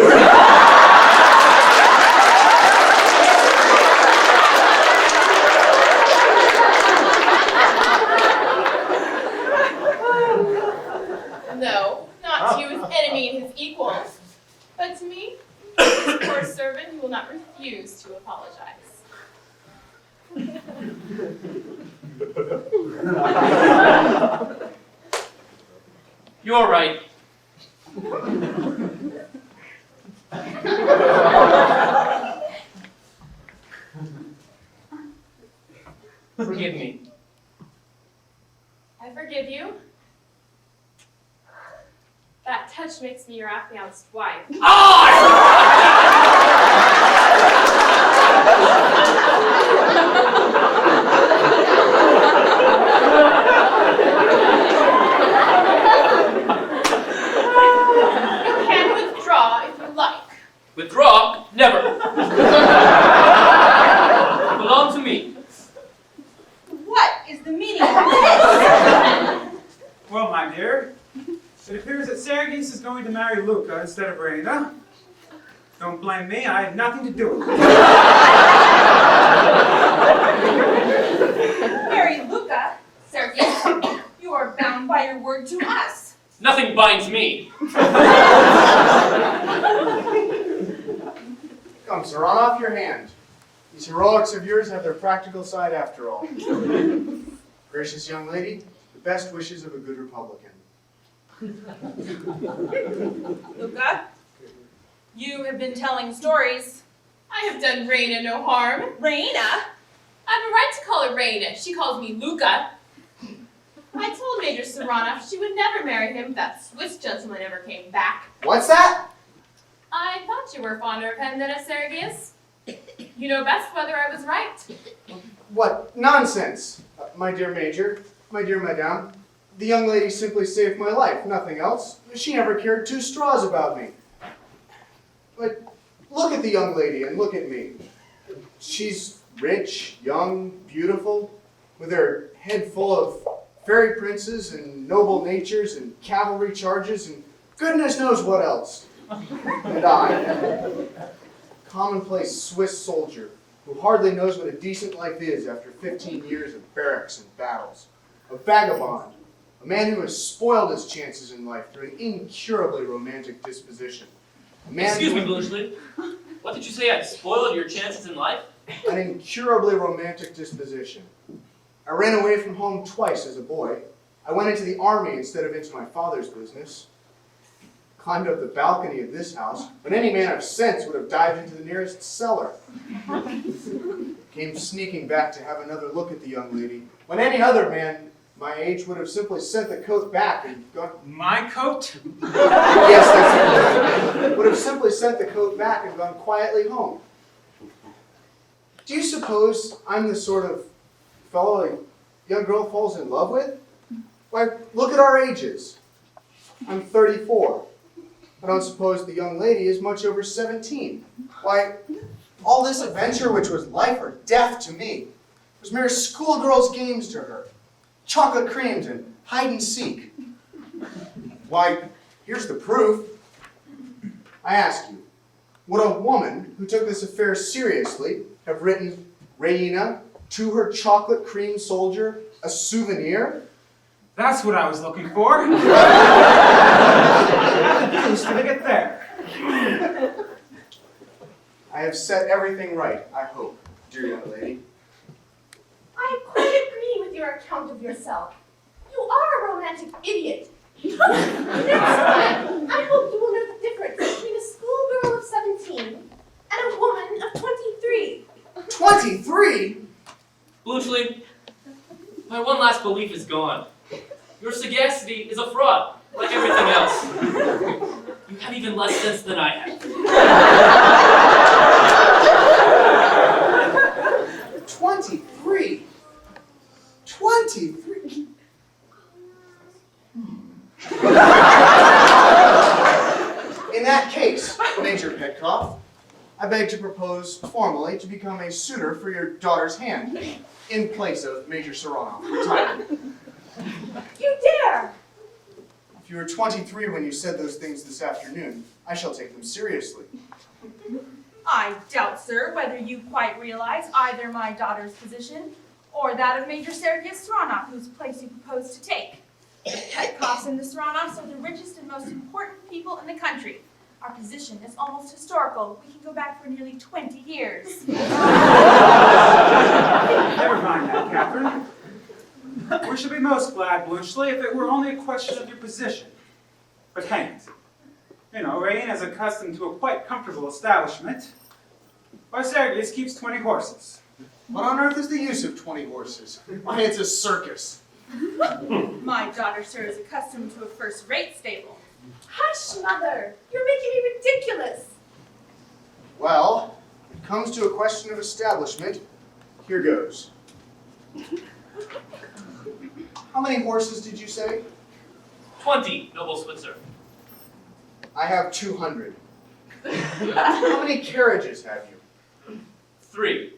No, not to you, his enemy and his equals, but to me, his poor servant who will not refuse to apologize. You're right. Forgive me. I forgive you. That touch makes me your affianced wife. You can withdraw if you like. Withdraw? Never. You belong to me. what is the meaning of this? well, my dear, it appears that Sergius is going to marry Luca instead of Raina. Don't blame me, I had nothing to do with it. Marry Luca, Sergius, you are bound by your word to us. Nothing binds me. Come, sir, on off your hand. These heroics of yours have their practical side after all. Gracious young lady, the best wishes of a good Republican. Luca, you have been telling stories. I have done Raina no harm. Raina, I have a right to call her Raina. She calls me Luca. I told Major Saranov she would never marry him if that Swiss gentleman ever came back. What's that? I thought you were fonder of him than of Sergius. You know best whether I was right. What nonsense! My dear Major, my dear Madame, the young lady simply saved my life, nothing else. She never cared two straws about me. But look at the young lady and look at me. She's rich, young, beautiful, with her head full of fairy princes and noble natures and cavalry charges and goodness knows what else. And I, commonplace Swiss soldier who hardly knows what a decent life is after 15 years of barracks and battles. A vagabond, a man who has spoiled his chances in life through an incurably romantic disposition. A man Excuse me, Bluchleaf. What did you say? I spoiled your chances in life? An incurably romantic disposition. I ran away from home twice as a boy. I went into the army instead of into my father's business. Climbed up the balcony of this house, when any man of sense would have dived into the nearest cellar. Came sneaking back to have another look at the young lady, when any other man my age would have simply sent the coat back and gone... My coat? Yes, that's it. Would have simply sent the coat back and gone quietly home. Do you suppose I'm the sort of fellow a young girl falls in love with? Why, look at our ages. I'm 34. I don't suppose the young lady is much over 17. Why, all this adventure, which was life or death to me, was mere schoolgirls' games to her. Chocolate creams and hide and seek. Why, here's the proof. I ask you, Would a woman who took this affair seriously have written Raina to her chocolate cream soldier a souvenir? That's what I was looking for. Who's gonna get there? I have set everything right, I hope, dear young lady. I quite agree with your account of yourself. You are a romantic idiot. Next time, I hope you will know the difference between a schoolgirl of 17 and a woman of 23. 23? Blunchley, my one last belief is gone. Your sagacity is a fraud, like everything else. You have even less sense than I have. 23? 23? In that case, Major Petkoff, I beg to propose formally to become a suitor for your daughter's hand, in place of Major Serrano, retired. You dare! If you were 23 when you said those things this afternoon, I shall take them seriously. I doubt, sir, whether you quite realize either my daughter's position or that of Major Sergius Sranov, whose place you propose to take. The Petkoffs and the Sranovs are the richest and most important people in the country. Our position is almost historical. We can go back for nearly 20 years. Never mind that, Catherine. We should be most glad, Blunchley, if it were only a question of your position. But hang it. You know, Rain is accustomed to a quite comfortable establishment. Why, Sergius keeps 20 horses. What on earth is the use of 20 horses? Why, it's a circus. My daughter, sir, is accustomed to a first-rate stable. Hush, Mother! You're making me ridiculous! Well, if it comes to a question of establishment, here goes. How many horses did you say? 20, noble Switzer. I have 200. How many carriages have you? 3.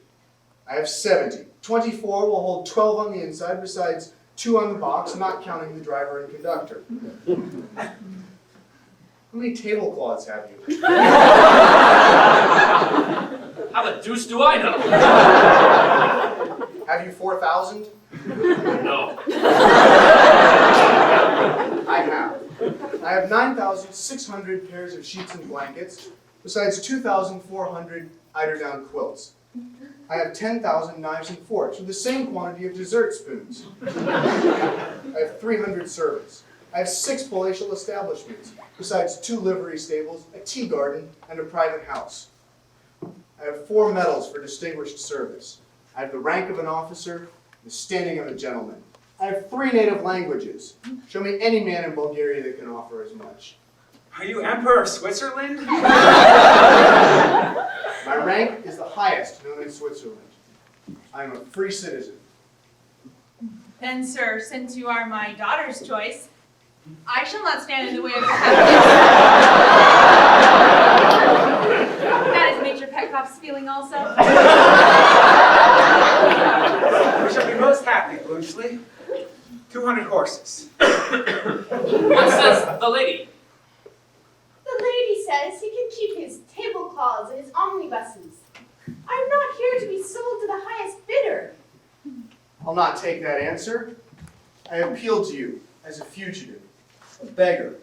I have 70. 24 will hold 12 on the inside, besides 2 on the box, not counting the driver and conductor. How many tablecloths have you? How the deuce do I know? Have you 4,000? No. I have. I have 9,600 pairs of sheets and blankets, besides 2,400 eiderdown quilts. I have 10,000 knives and forks, with the same quantity of dessert spoons. I have 300 servants. I have 6 palatial establishments, besides 2 livery stables, a tea garden, and a private house. I have 4 medals for distinguished service. I have the rank of an officer, the standing of a gentleman. I have 3 native languages. Show me any man in Bulgaria that can offer as much. Are you Emperor of Switzerland? My rank is the highest known in Switzerland. I am a free citizen. Then, sir, since you are my daughter's choice, I shall not stand in the way of your happiness. That is Major Petkoff's feeling also. We shall be most happy, Blunchley. 200 horses. What says the lady? The lady says he can keep his tablecloths and his omnibuses. I'm not here to be sold to the highest bidder. I'll not take that answer. I appeal to you as a fugitive, a beggar,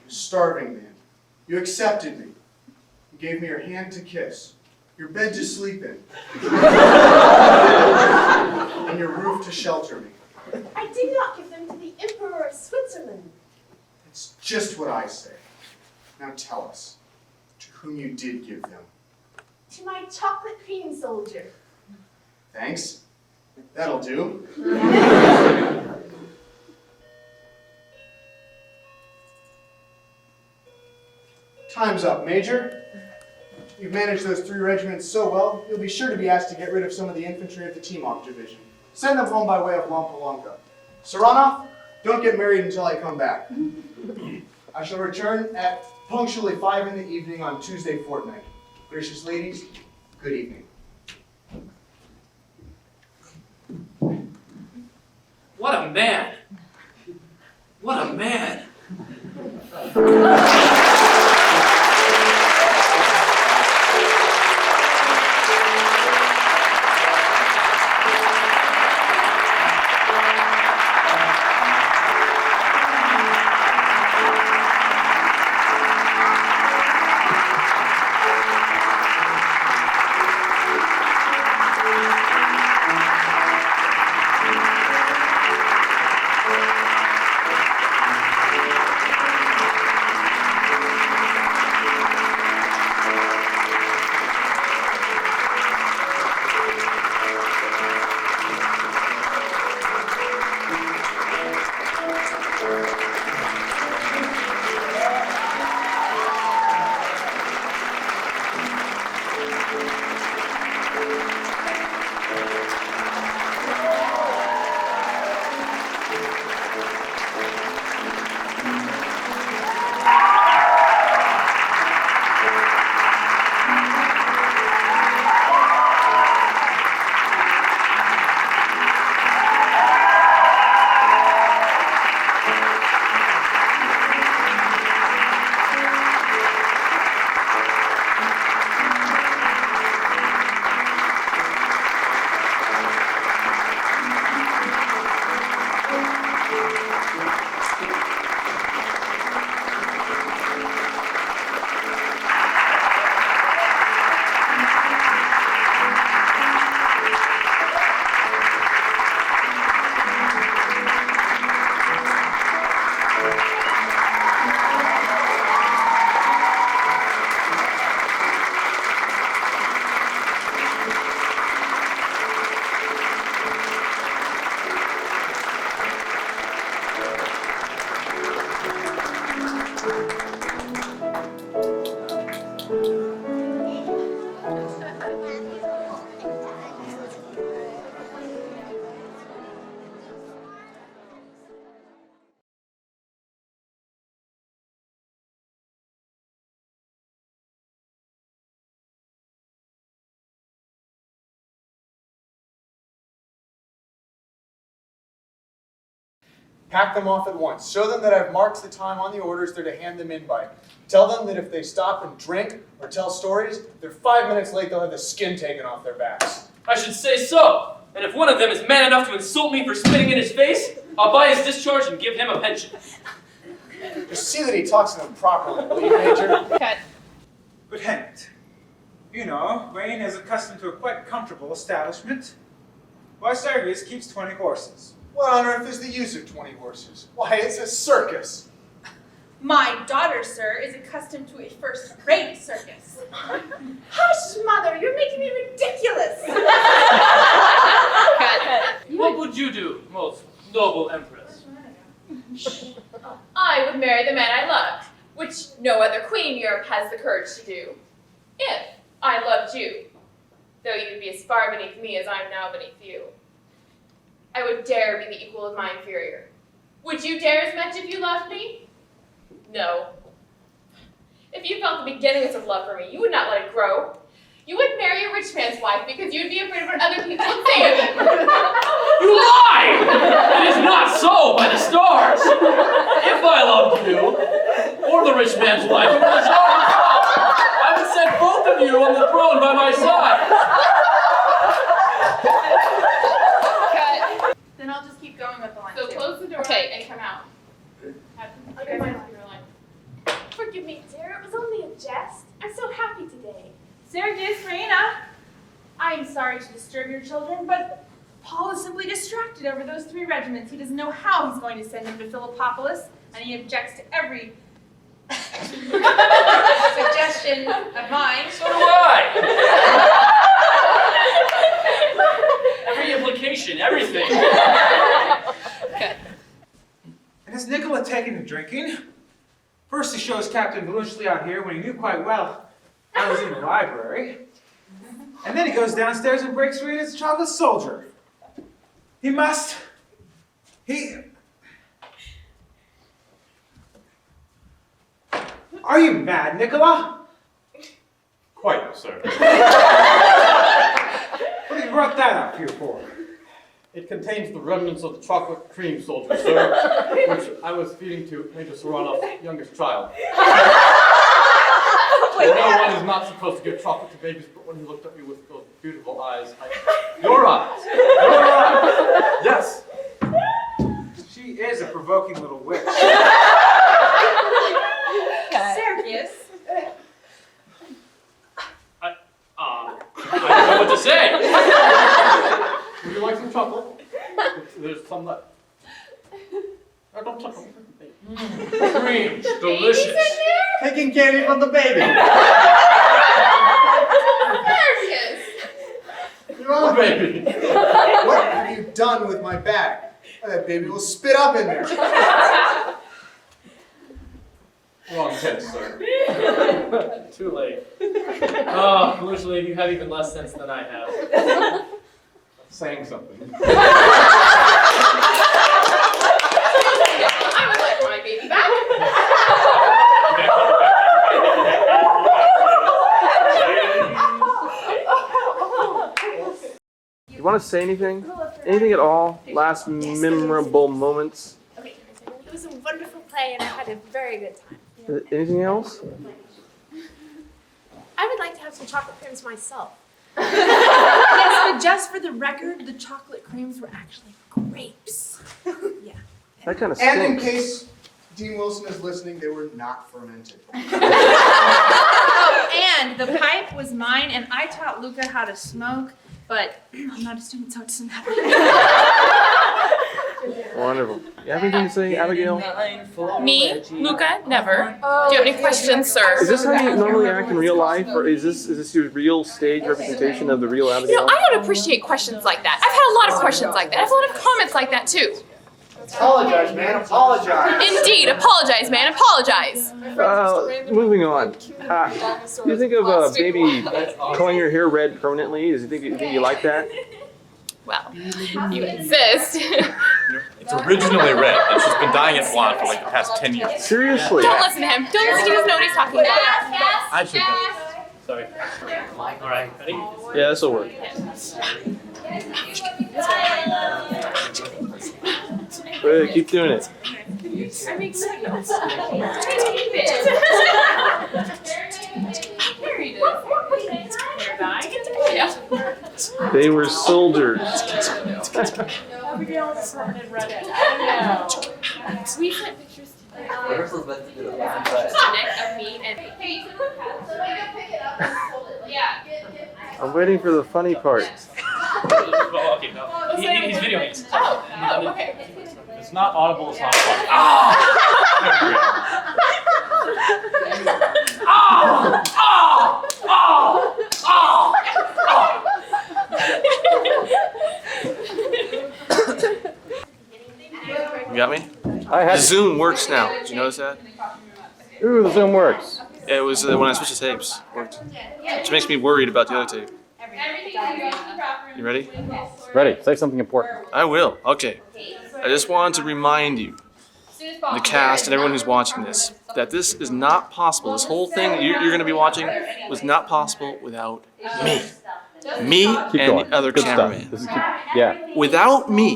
a starving man. You accepted me. You gave me your hand to kiss, your bed to sleep in, and your roof to shelter me. I did not give them to the Emperor of Switzerland. It's just what I say. Now tell us, to whom you did give them. To my chocolate cream soldier. Thanks. That'll do. Time's up, Major. You've managed those 3 regiments so well, you'll be sure to be asked to get rid of some of the infantry of the Timok division. Send them home by way of Lampolonka. Saranov, don't get married until I come back. I shall return at punctually 5 in the evening on Tuesday fortnight. Gracious ladies, good evening. What a man! What a man! Pack them off at once. Show them that I've marked the time on the orders they're to hand them in by. Tell them that if they stop and drink or tell stories, if they're 5 minutes late, they'll have the skin taken off their backs. I should say so. And if one of them is man enough to insult me for spitting in his face, I'll buy his discharge and give him a pension. Just see that he talks to them properly, will you, Major? Cut. But hang it. You know, Wayne is accustomed to a quite comfortable establishment. Why, Sergius keeps 20 horses. What on earth is the use of 20 horses? Why, it's a circus. My daughter, sir, is accustomed to a first-rate circus. Hush, Mother, you're making me ridiculous. What would you do, most noble Empress? I would marry the man I loved, which no other queen in Europe has the courage to do. If I loved you, though you would be as far beneath me as I am now beneath you. I would dare be the equal of my inferior. Would you dare as much if you loved me? No. If you felt the beginnings of love for me, you would not let it grow. You would marry a rich man's wife because you would be afraid of what other people would say of you. You lie! It is not so, by the stars! If I loved you, or the rich man's wife, or the Tsar himself, I would set both of you on the throne by my side. Cut. Then I'll just keep going with the line. So close the door and come out. Forgive me, dear. It was only a jest. I'm so happy today. Sergius, Raina, I am sorry to disturb your children, but Paul is simply distracted over those 3 regiments. He doesn't know how he's going to send them to Philippopolis, and he objects to every suggestion of mine. So do I! Every implication, everything. And has Nicola taken to drinking? First he shows Captain Belushly out here when he knew quite well I was in the library. And then he goes downstairs and breaks free as a childless soldier. He must. Are you mad, Nicola? Quite, sir. What have you brought that up here for? It contains the remnants of the chocolate cream soldier, sir, which I was feeding to Major Saranov's youngest child. No one is not supposed to give chocolate to babies, but when he looked at me with those beautiful eyes, your eyes! Your eyes! Yes! She is a provoking little witch. Sergius. I don't know what to say. Would you like some chocolate? There's some left. Oh, don't touch them. Cream, delicious. Taking candy from the baby. Sergius! You're on, baby. What have you done with my bag? That baby will spit up in there. Wrong tense, sir. Too late. Oh, Belushly, you have even less sense than I have. Saying something. I would like my baby back. You want to say anything? Anything at all? Last memorable moments? Okay, it was a wonderful play and I had a very good time. Anything else? I would like to have some chocolate creams myself. Yes, but just for the record, the chocolate creams were actually grapes. Yeah. That kind of And in stinks. case Dean Wilson is listening, they were not fermented. Oh, and the pipe was mine, and I taught Luca how to smoke, but I'm not a student, so it doesn't matter. Wonderful. You have anything to say, Abigail? Me, Luca, never. Do you have any questions, sir? Is this how you normally act in real life, or is this your real stage representation of the real You know, Abigail? I don't appreciate questions like that. I've had a lot of questions like that. I've had a lot of comments like that, too. Apologize, man. Apologize. Indeed, apologize, man, apologize. Moving on. Do you think of a baby coloring your hair red permanently? Do you think you like that? Well, you insist. It's originally red, and she's been dyeing it blonde for like the past 10 years. Seriously? Don't listen to him. Don't listen to him. He doesn't know what he's talking about. I should know. Sorry. All right, ready? Yeah, this'll work. Way, keep doing it. I make signals. Carrie did. Yeah. They were soldiers. Abigail is a permanent redhead. I don't know. We sent pictures to Rehearsal's meant to be the Nick of me and yeah. I'm waiting for the funny part. Well, okay, no. He's videoing it. Oh, okay. It's not audible, it's not funny. You got me? I The had. Zoom works now. Did you notice that? Ooh, the Zoom works. It was when I switched the tapes. Worked. Which makes me worried about the other tape. You ready? Ready. Say something important. I will. Okay. I just wanted to remind you, the cast and everyone who's watching this, that this is not possible. This whole thing that you're going to be watching was not possible without me. Me Keep and going. the other Good cameraman. stuff. This is yeah. Without me,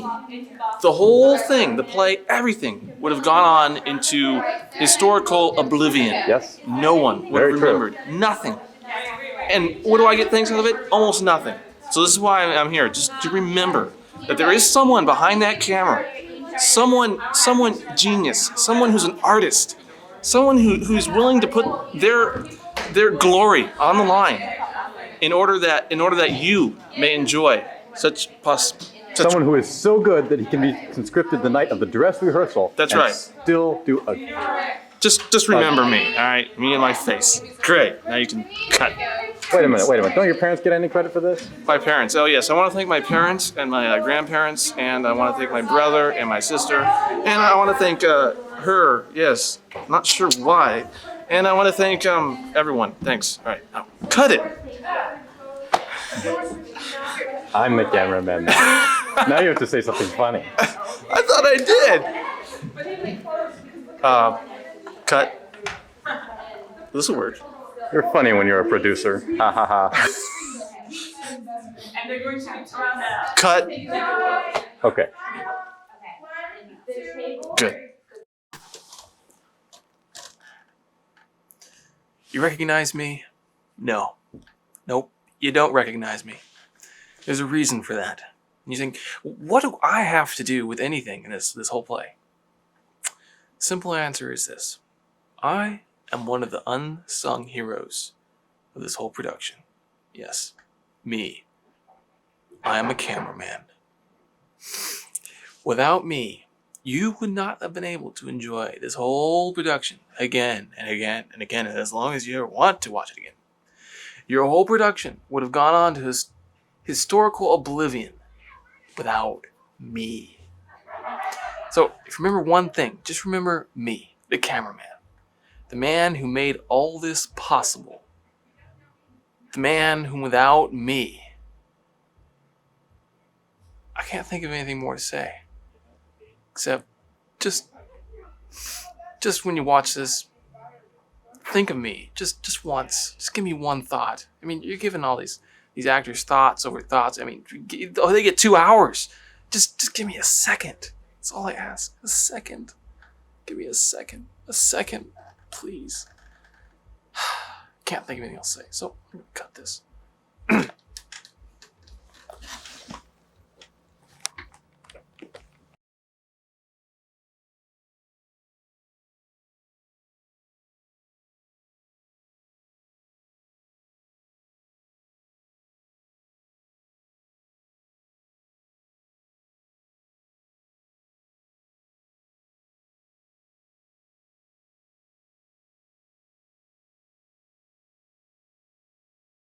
the whole thing, the play, everything would have gone on into historical oblivion. Yes. No one would Very have true. remembered. Nothing. And what do I get things out of it? Almost nothing. So this is why I'm here, just to remember that there is someone behind that camera. Someone genius. Someone who's an artist. Someone who's willing to put their glory on the line in order that you may enjoy such Someone who is so good that he can be conscripted the night of the dress rehearsal. That's and right. Still do a. Just remember me, all right? Me and my face. Great. Now you can cut. Wait a minute. Don't your parents get any credit for this? My parents. Oh yes, I want to thank my parents and my grandparents, and I want to thank my brother and my sister, and I want to thank her. Yes, not sure why, and I want to thank everyone. Thanks. All right, now cut it. I'm the cameraman. Now you have to say something funny. I thought I did. Cut. This will work. You're funny when you're a producer. Ha ha ha. And they're going to turn that. Cut. Okay. Good. You recognize me? No. Nope. You don't recognize me. There's a reason for that. And you think, what do I have to do with anything in this whole play? Simple answer is this. I am one of the unsung heroes of this whole production. Yes, me. I am a cameraman. Without me, you would not have been able to enjoy this whole production again and again and again, and as long as you ever want to watch it again. Your whole production would have gone on to historical oblivion without me. So, if you remember one thing, just remember me, the cameraman. The man who made all this possible. The man whom without me, I can't think of anything more to say. Except, just when you watch this, think of me, just once. Just give me one thought. I mean, you're giving all these actors thoughts over thoughts. I mean, they get 2 hours. Just give me a second. That's all I ask. A second. Give me a second. A second, please. Can't think of anything else to say, so I'm gonna cut this.